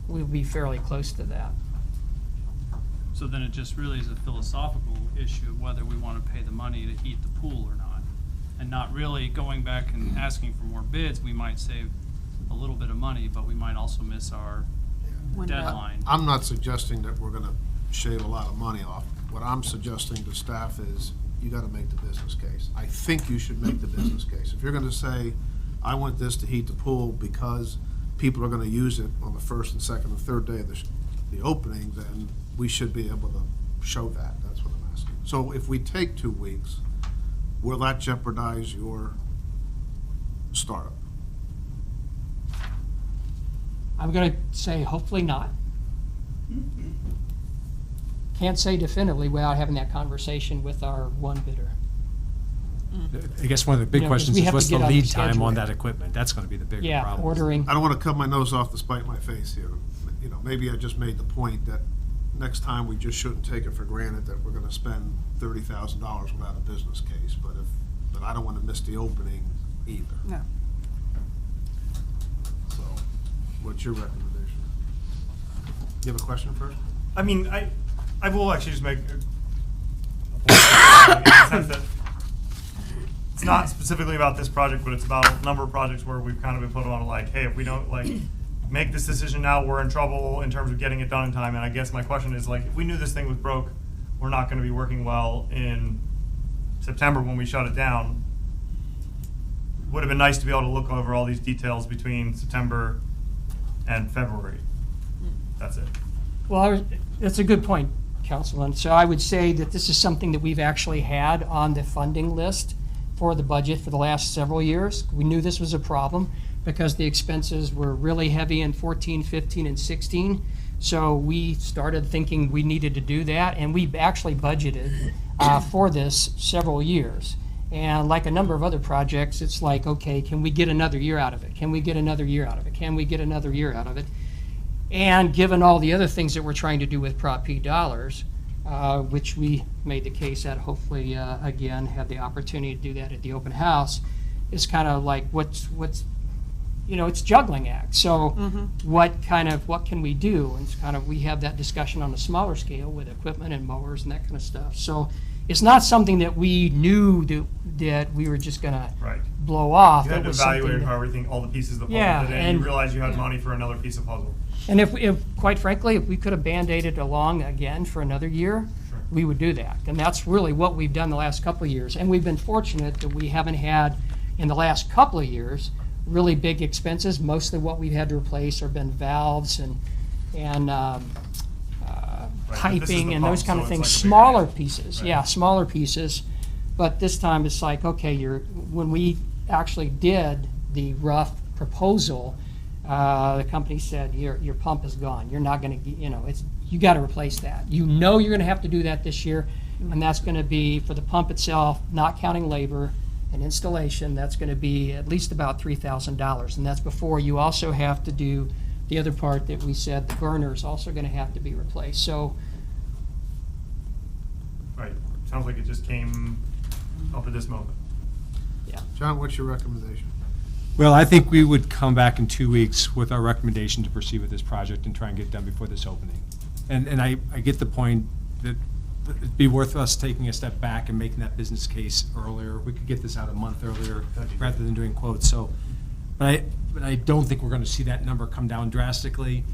we'll be fairly close to that. so then it just really is a philosophical issue of whether we wanna pay the money to heat the pool or not. And not really going back and asking for more bids, we might save a little bit of money, but we might also miss our deadline. I'm not suggesting that we're gonna shave a lot of money off. What I'm suggesting to staff is, you gotta make the business case. I think you should make the business case. If you're gonna say, I want this to heat the pool because people are gonna use it on the first and second and third day of the opening, then we should be able to show that. That's what I'm asking. So if we take 2 weeks, will that jeopardize your startup? I'm gonna say hopefully not. Can't say definitively without having that conversation with our one bidder. I guess one of the big You know, 'cause questions we is have to what's the get on the lead time schedule. on that equipment? That's gonna be the bigger Yeah, problem. ordering, I don't wanna cut my nose off to spite my face here. You know, maybe I just made the point that next time we just shouldn't take it for granted that we're gonna spend $30,000 without a business case, but I don't wanna miss the opening either. No. So, what's your recommendation? You have a question first? I mean, I will actually just make a point in the sense that it's not specifically about this project, but it's about a number of projects where we've kind of been put on like, hey, if we don't make this decision now, we're in trouble in terms of getting it done in time. And I guess my question is if we knew this thing was broke, we're not going to be working well in September when we shut it down. Would have been nice to be able to look over all these details between September and February. That's it. well, that's a good point, Councilman. So I would say that this is something that we've actually had on the funding list for the budget for the last several years. We knew this was a problem because the expenses were really heavy in 14, 15, and 16. So we started thinking we needed to do that, and we actually budgeted for this several years. And like a number of other projects, it's like, okay, can we get another year out of it? Can we get another year out of it? Can we get another year out of it? And given all the other things that we're trying to do with Prop P dollars, which we made the case at, hopefully, again, had the opportunity to do that at the open house, is kind of like what's it's juggling act. So what can we do? And it's kind of, we have that discussion on a smaller scale with equipment and mowers and that kind of stuff. So it's not something that we knew that we were just gonna Right. blow off. You had It to was evaluate something how that- everything, all the pieces of the puzzle Yeah, fit in, and- you realized you had money for another piece of puzzle. And if, quite frankly, if we could have Band-Aided along again for another year, we would do that. And that's really what we've done the last couple of years. And we've been fortunate that we haven't had, in the last couple of years, really big expenses. Mostly what we've had to replace have been valves and Right, but this is piping the and those pump, kind so of it's things. like a bigger Smaller deal. pieces, Right. yeah, smaller pieces. But this time it's like, okay, when we actually did the rough proposal, the company said, your pump is gone. You're not gonna, you gotta replace that. You know you're gonna have to do that this year, and that's gonna be, for the pump itself, not counting labor and installation, that's gonna be at least about $3,000. And that's before you also have to do the other part that we said, the burner is also gonna have to be replaced. So, Right. Sounds like it just came up at this moment. John, what's your recommendation? Well, I think we would come back in 2 weeks with our recommendation to proceed with this project and try and get it done before this opening. And I get the point that it'd be worth us taking a step back and making that business case earlier. We could get this out a month earlier rather than doing quotes, so. But I don't think we're gonna see that number come down drastically.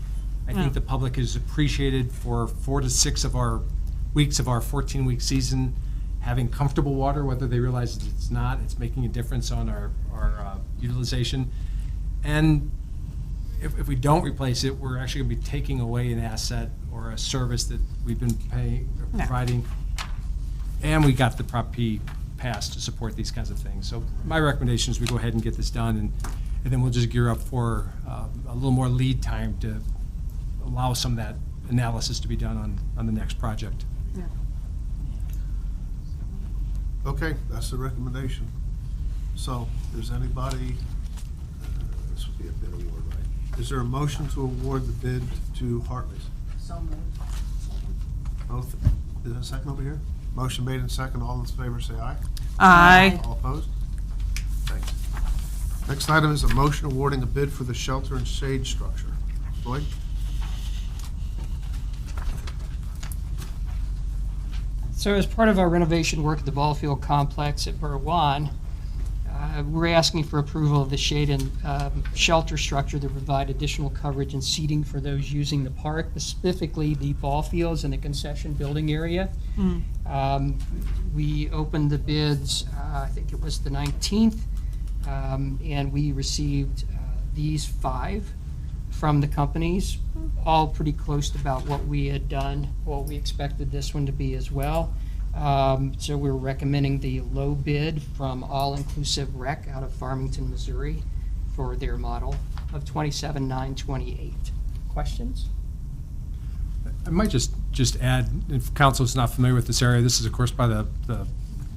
I think the public has appreciated for 4 to 6 of our weeks of our 14-week season having comfortable water, whether they realize that it's not. It's making a difference on our utilization. And if we don't replace it, we're actually going to be taking away an asset or a service that we've been paying or providing. And we got the Prop P passed to support these kinds of things. So my recommendation is we go ahead and get this done, and then we'll just gear up for a little more lead time to allow some of that analysis to be done on the next project. Okay, that's the recommendation. So, is anybody, this would be a bid award, right? Is there a motion to award the bid to Hartley's? So moved. Both, is there a second over here? Motion made and second, all in favor say aye. Aye. All opposed? Thanks. Next item is a motion awarding a bid for the shelter and shade structure. Floyd? So as part of our renovation work at the ball field complex at Burwan, we're asking for approval of the shade and shelter structure to provide additional coverage and seating for those using the park, specifically the ball fields and the concession building area. We opened the bids, I think it was the 19th, and we received these 5 from the companies, all pretty close to about what we had done, what we expected this one to be as well. So we're recommending the low bid from All Inclusive Rec out of Farmington, Missouri for their model of $27,928. Questions? I might just add, if council is not familiar with this area, this is of course by the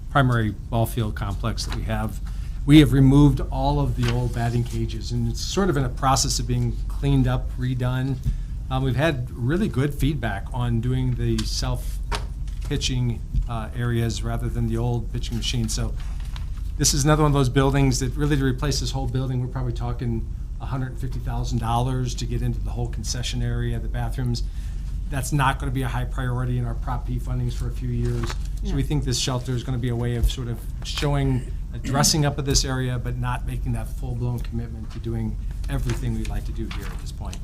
primary ball field complex that we have. We have removed all of the old batting cages, and it's sort of in a process of being cleaned up, redone. We've had really good feedback on doing the self-pitching areas rather than the old pitching machines. So this is another one of those buildings that really, to replace this whole building, we're probably talking $150,000 to get into the whole concession area, the bathrooms. That's not going to be a high priority in our Prop P fundings for a few years. So we think this shelter is going to be a way of sort of showing a dressing up of this area, but not making that full-blown commitment to doing everything we'd like to do here at this point.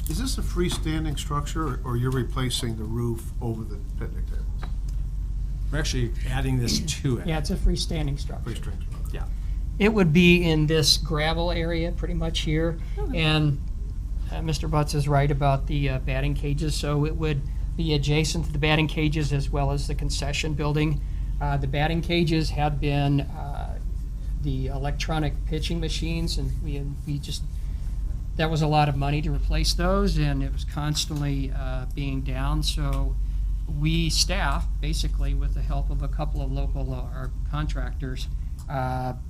Is this a freestanding structure, or you're replacing the roof over the picnic tables? We're actually adding this to it. Yeah, it's a freestanding structure. Freestanding structure. Yeah. It would be in this gravel area, pretty much here. And Mr. Butts is right about the batting cages, so it would be adjacent to the batting cages as well as the concession building. The batting cages had been the electronic pitching machines, and we just, that was a lot of money to replace those, and it was constantly being down. So we staff, basically with the help of a couple of local our contractors,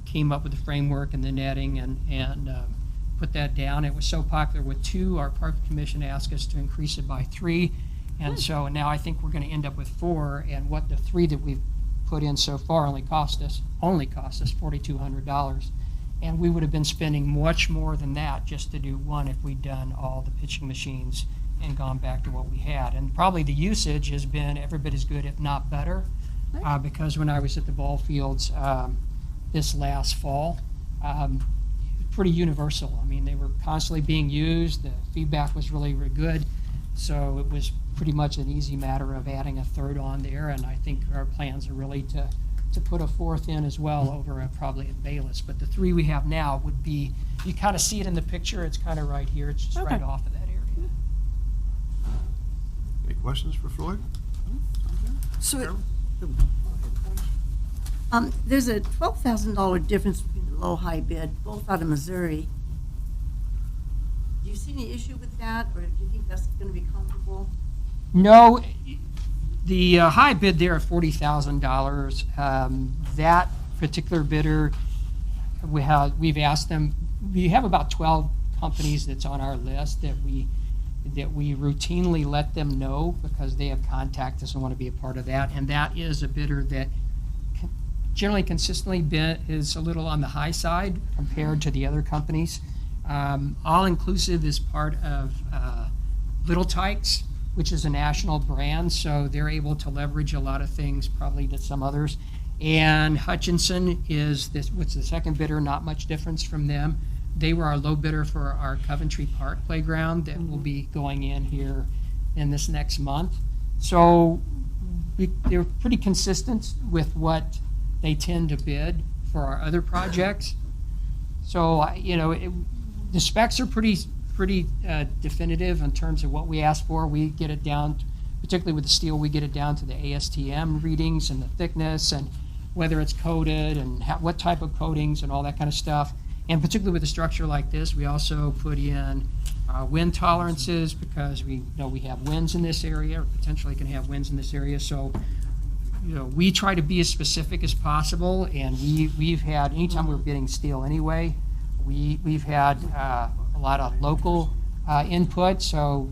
came up with the framework and the netting and put that down. It was so popular with 2, our park commission asked us to increase it by 3. And so now I think we're going to end up with 4, and what the 3 that we've put in so far only cost us $4,200. And we would have been spending much more than that just to do one if we'd done all the pitching machines and gone back to what we had. And probably the usage has been every bit as good, if not better, because when I was at the ball fields this last fall, pretty universal. I mean, they were constantly being used. The feedback was really, really good. So it was pretty much an easy matter of adding a 3rd on there. And I think our plans are really to put a 4th in as well over probably at Bayless. But the 3 we have now would be, you kind of see it in the picture. It's kind of right here. It's just right off of that area. Any questions for Floyd? So, There's a $12,000 difference between the low-high bid, both out of Missouri. Do you see any issue with that, or do you think that's going to be comfortable? No, the high bid there of $40,000, that particular bidder, we've asked them, we have about 12 companies that's on our list that we routinely let them know because they have contacted us and want to be a part of that. And that is a bidder that generally consistently is a little on the high side compared to the other companies. All Inclusive is part of Little Tykes, which is a national brand, so they're able to leverage a lot of things probably that some others. And Hutchinson is this, what's the second bidder, not much difference from them. They were our low bidder for our Coventry Park playground that will be going in here in this next month. So they were pretty consistent with what they tend to bid for our other projects. So, the specs are pretty definitive in terms of what we ask for. We get it down, particularly with the steel, we get it down to the ASTM readings and the thickness and whether it's coated and what type of coatings and all that kind of stuff. And particularly with a structure like this, we also put in wind tolerances because we know we have winds in this area, or potentially can have winds in this area. So, we try to be as specific as possible, and we've had, anytime we're bidding steel anyway, we've had a lot of local input, so,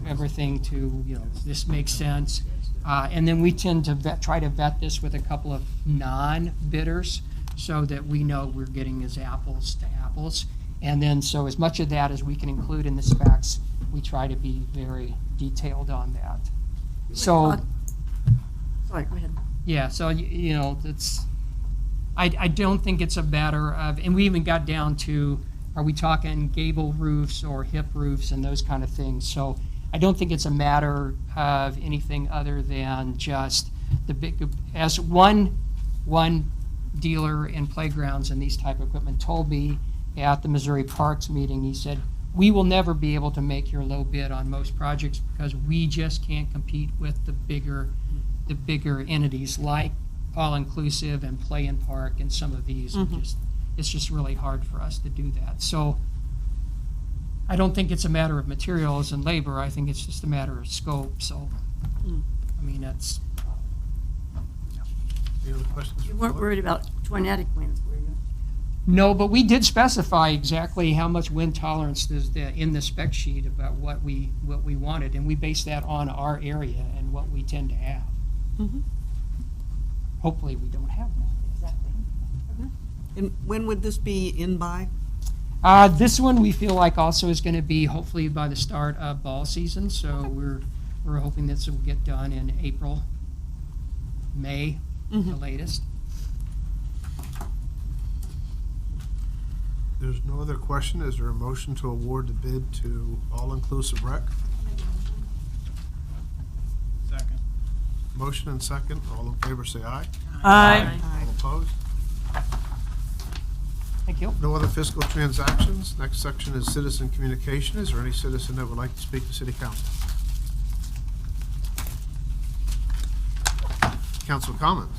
everything to, this makes sense. And then we tend to try to vet this with a couple of non-bidders so that we know we're getting as apples to apples. And then, so as much of that as we can include in the specs, we try to be very detailed on that. So, Sorry, go ahead. yeah, so, it's, I don't think it's a matter of, and we even got down to, are we talking gable roofs or hip roofs and those kind of things. So I don't think it's a matter of anything other than just the big, as one dealer in playgrounds and these type of equipment told me at the Missouri Parks meeting, he said, we will never be able to make your low bid on most projects because we just can't compete with the bigger entities like All Inclusive and Play and Park and some of these. It's just really hard for us to do that. So I don't think it's a matter of materials and labor. I think it's just a matter of scope. So, I mean, that's. Any other questions? You weren't worried about tornadic winds, were you? No, but we did specify exactly how much wind tolerance is in the spec sheet about what we wanted, and we based that on our area and what we tend to have. Hopefully, we don't have that. Exactly. And when would this be in by? This one we feel like also is going to be hopefully by the start of ball season. So we're hoping this will get done in April, May, the latest. There's no other question. Is there a motion to award the bid to All Inclusive Rec? Second. Motion and second. All in favor, say aye. Aye. All opposed? Thank you. No other fiscal transactions. Next section is citizen communication. Is there any citizen that would like to speak to City Council? Council comments.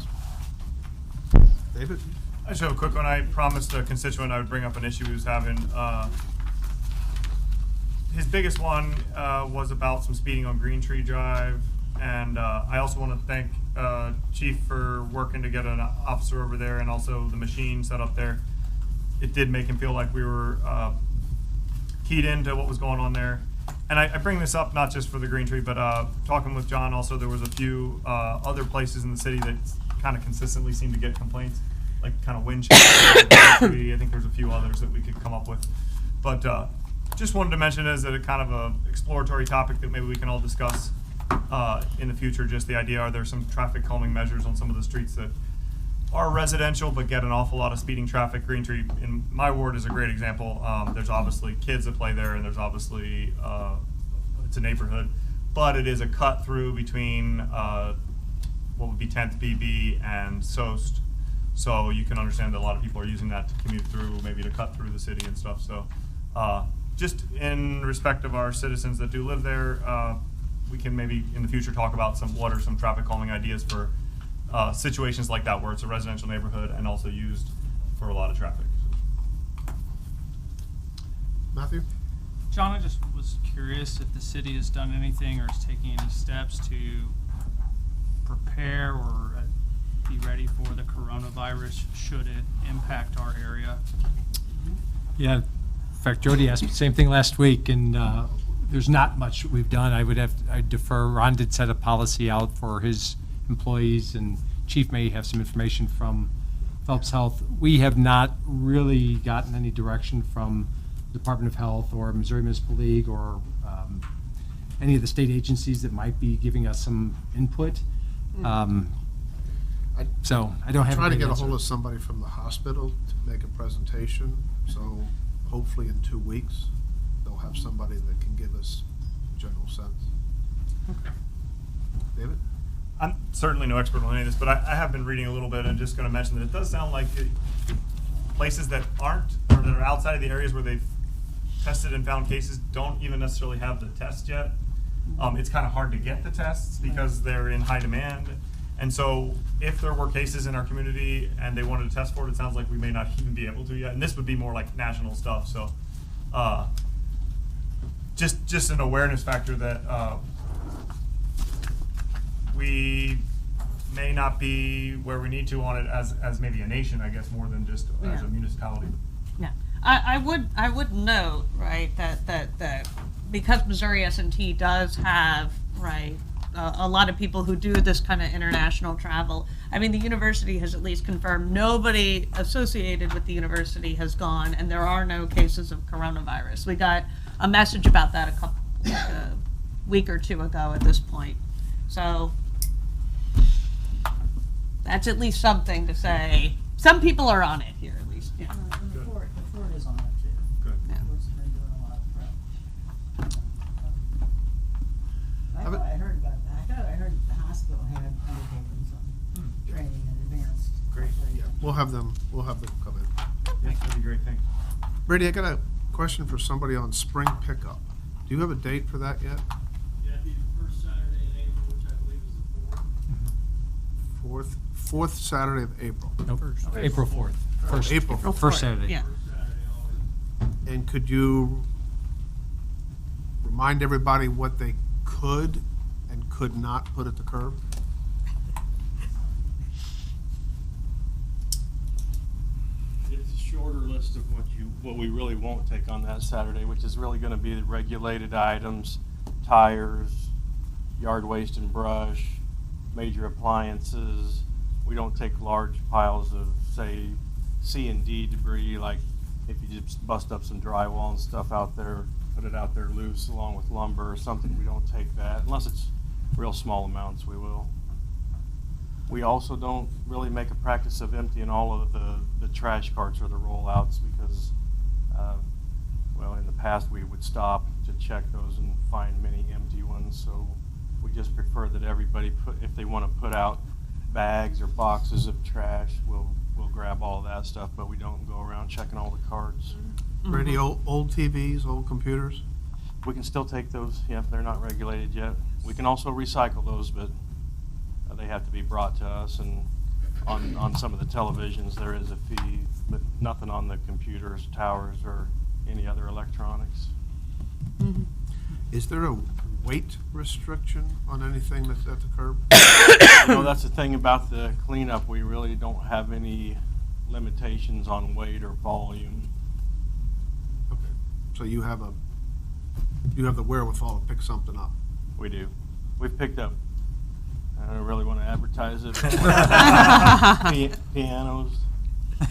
David? I just have a quick one. I promised a constituent I would bring up an issue he was having. His biggest one was about some speeding on Green Tree Drive. And I also want to thank Chief for working to get an officer over there and also the machine set up there. It did make him feel like we were keyed into what was going on there. And I bring this up not just for the Green Tree, but talking with John also, there was a few other places in the city that kind of consistently seem to get complaints, like kind of wind chill. I think there's a few others that we could come up with. But just wanted to mention it as a kind of a exploratory topic that maybe we can all discuss in the future. Just the idea, are there some traffic calming measures on some of the streets that are residential but get an awful lot of speeding traffic? Green Tree in my ward is a great example. There's obviously kids that play there, and there's obviously it's a neighborhood, but it is a cut through between what would be 10th BB and Soest. So you can understand that a lot of people are using that to commute through, maybe to cut through the city and stuff. So just in respect of our citizens that do live there, we can maybe in the future talk about what are some traffic calming ideas for situations like that where it's a residential neighborhood and also used for a lot of traffic. Matthew? John, I just was curious if the city has done anything or is taking any steps to prepare or be ready for the coronavirus should it impact our area. Yeah, in fact, Jody asked me the same thing last week, and there's not much we've done. I defer. Ron did set a policy out for his employees, and Chief may have some information from Phelps Health. We have not really gotten any direction from Department of Health or Missouri Municipal League or any of the state agencies that might be giving us some input. So I don't have. Try to any get a answer. hold of somebody from the hospital to make a presentation. So hopefully in 2 weeks, they'll have somebody that can give us a general sense. David? I'm certainly no expert on any of this, but I have been reading a little bit and just going to mention that it does sound like places that aren't, or that are outside of the areas where they've tested and found cases don't even necessarily have the test yet. It's kind of hard to get the tests because they're in high demand. And so if there were cases in our community and they wanted to test for it, it sounds like we may not even be able to yet. And this would be more like national stuff. So just an awareness factor that we may not be where we need to on it as maybe a nation, I guess, more than just as a municipality. Yeah, I would note, right, that because Missouri S&T does have, right, a lot of people who do this kind of international travel. I mean, the university has at least confirmed nobody associated with the university has gone, and there are no cases of coronavirus. We got a message about that a week or two ago at this point. So that's at least something to say. Some people are on it here, at least. Yeah. The Fort is on it too. Good. The Fort's been doing a lot of prep. I thought I heard about that. I thought I heard the hospital had undertaken some training in advance. Great. We'll have them come in. Yeah, that'd be great. Thanks. Brady, I got a question for somebody on spring pickup. Do you have a date for that yet? Yeah, it'd be the first Saturday in April, which I believe is the 4th. Fourth Saturday of April. Nope, April 4th. First, April First Saturday. Yeah. And could you remind everybody what they could and could not put at the curb? It's a shorter list of what we really won't take on that Saturday, which is really gonna be the regulated items, tires, yard waste and brush, major appliances. We don't take large piles of, say, C and D debris, like if you just bust up some drywall and stuff out there, put it out there loose along with lumber or something, we don't take that. Unless it's real small amounts, we will. We also don't really make a practice of emptying all of the trash carts or the rollouts because, well, in the past we would stop to check those and find many empty ones. So we just prefer that everybody if they want to put out bags or boxes of trash, we'll grab all of that stuff, but we don't go around checking all the carts. Brady, old TVs, old computers? We can still take those, yeah, they're not regulated yet. We can also recycle those, but they have to be brought to us, and on some of the televisions there is a fee, but nothing on the computers, towers, or any other electronics. Is there a weight restriction on anything that's at the curb? That's the thing about the cleanup. We really don't have any limitations on weight or volume. Okay, so you have the wherewithal to pick something up. We do. We've picked up, I don't really want to advertise it, pianos,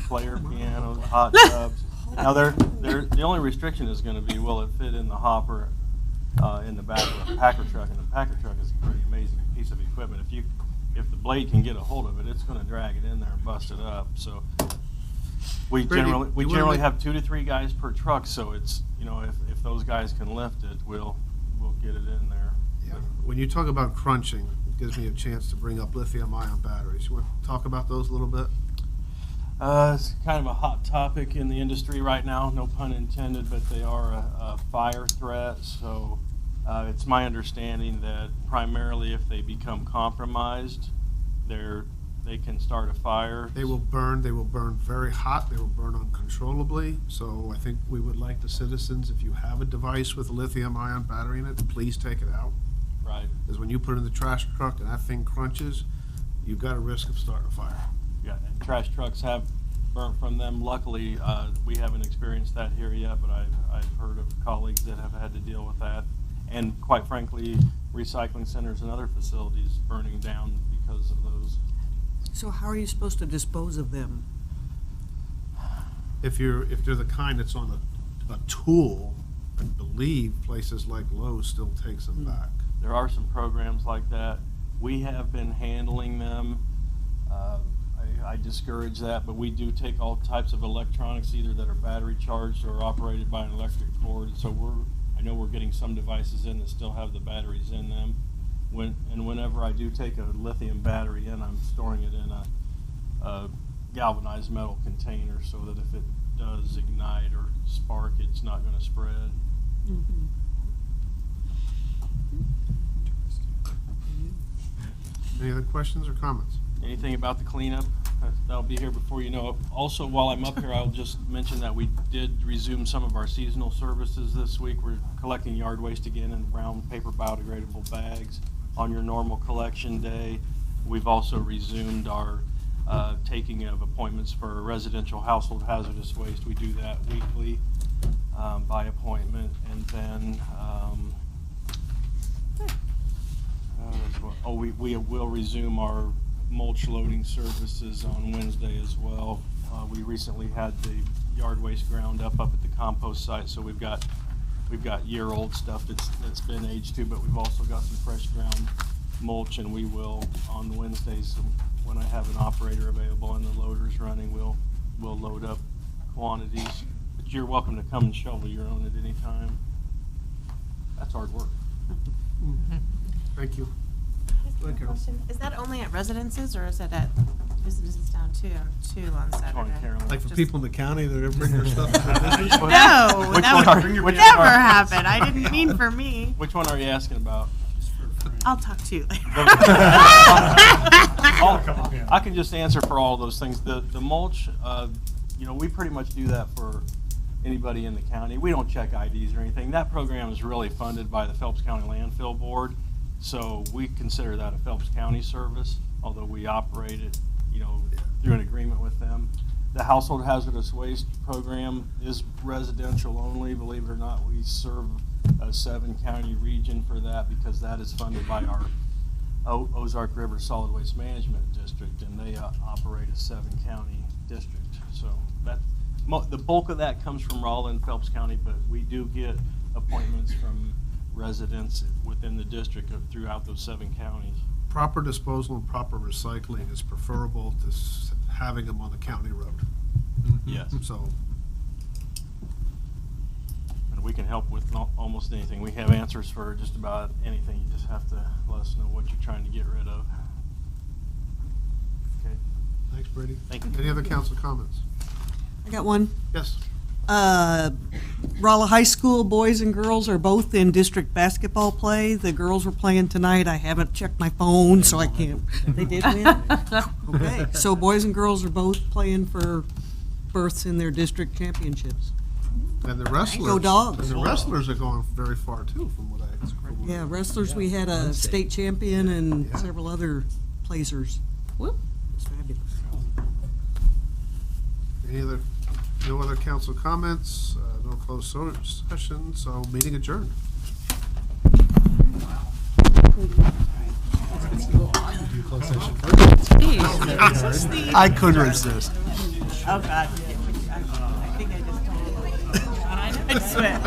player pianos, hot tubs. Now the only restriction is going to be, will it fit in the hopper in the back of a packer truck? And the packer truck is a pretty amazing piece of equipment. If the blade can get a hold of it, it's going to drag it in there and bust it up. So we generally have 2 to 3 guys per truck. So it's, if those guys can lift it, we'll get it in there. Yeah. When you talk about crunching, it gives me a chance to bring up lithium-ion batteries. You want to talk about those a little bit? It's kind of a hot topic in the industry right now, no pun intended, but they are a fire threat. So it's my understanding that primarily if they become compromised, they can start a fire. They will burn very hot, they will burn uncontrollably. So I think we would like the citizens, if you have a device with a lithium-ion battery in it, please take it out. Right. Because when you put it in the trash truck and that thing crunches, you've got a risk of starting a fire. Yeah, and trash trucks have burnt from them. Luckily, we haven't experienced that here yet, but I've heard of colleagues that have had to deal with that. And quite frankly, recycling centers and other facilities burning down because of those. So how are you supposed to dispose of them? If they're the kind that's on a tool, I believe places like Lowe's still takes them back. There are some programs like that. We have been handling them. I I discourage that, but we do take all types of electronics, either that are battery charged or operated by an electric cord. So I know we're getting some devices in that still have the batteries in them. Whenever I do take a lithium battery in, I'm storing it in a galvanized metal container so that if it does ignite or spark, it's not going to spread. Any other questions or comments? Anything about the cleanup? That'll be here before you know it. Also, while I'm up here, I'll just mention that we did resume some of our seasonal services this week. We're collecting yard waste again in brown paper biodegradable bags on your normal collection day. We've also resumed our taking of appointments for residential household hazardous waste. We do that weekly by appointment. And then we will resume our mulch loading services on Wednesday as well. We recently had the yard waste ground up at the compost site, so we've got year-old stuff that's been aged too, but we've also got some fresh ground mulch, and we will on Wednesdays when I have an operator available and the loader's running, we'll load up quantities. But you're welcome to come and shovel your own at any time. That's hard work. Thank you. Is that only at residences or is it at businesses down too on Saturday? Like for people in the county that ever bring their stuff to the business? No, Which that one would are- never happen. I didn't mean for me. Which one are you asking about? I'll talk to you later. I can just answer for all those things. The mulch, we pretty much do that for anybody in the county. We don't check IDs or anything. That program is really funded by the Phelps County Landfill Board, so we consider that a Phelps County service, although we operate it, through an agreement with them. The household hazardous waste program is residential only. Believe it or not, we serve a 7-county region for that because that is funded by our Ozark River Solid Waste Management District, and they operate a 7-county district. So the bulk of that comes from Rolla and Phelps County, but we do get appointments from residents within the district throughout those 7 counties. Proper disposal and proper recycling is preferable to having them on the county road. Yes. So, And we can help with almost anything. We have answers for just about anything. You just have to let us know what you're trying to get rid of. Okay. thanks, Brady. Thank you. Any other council comments? I got one. Yes. Rolla High School boys and girls are both in district basketball play. The girls were playing tonight. I haven't checked my phone, so I can't. They did win? Okay, so boys and girls are both playing for berths in their district championships. And the wrestlers. Go Dogs. And the wrestlers are going very far too, from what I. Yeah, wrestlers, we had a state champion and several other placers. Whoop. It's fabulous. No other council comments, no closed session, so meeting adjourned. I couldn't resist. Oh, God. I think I just told you. I swear.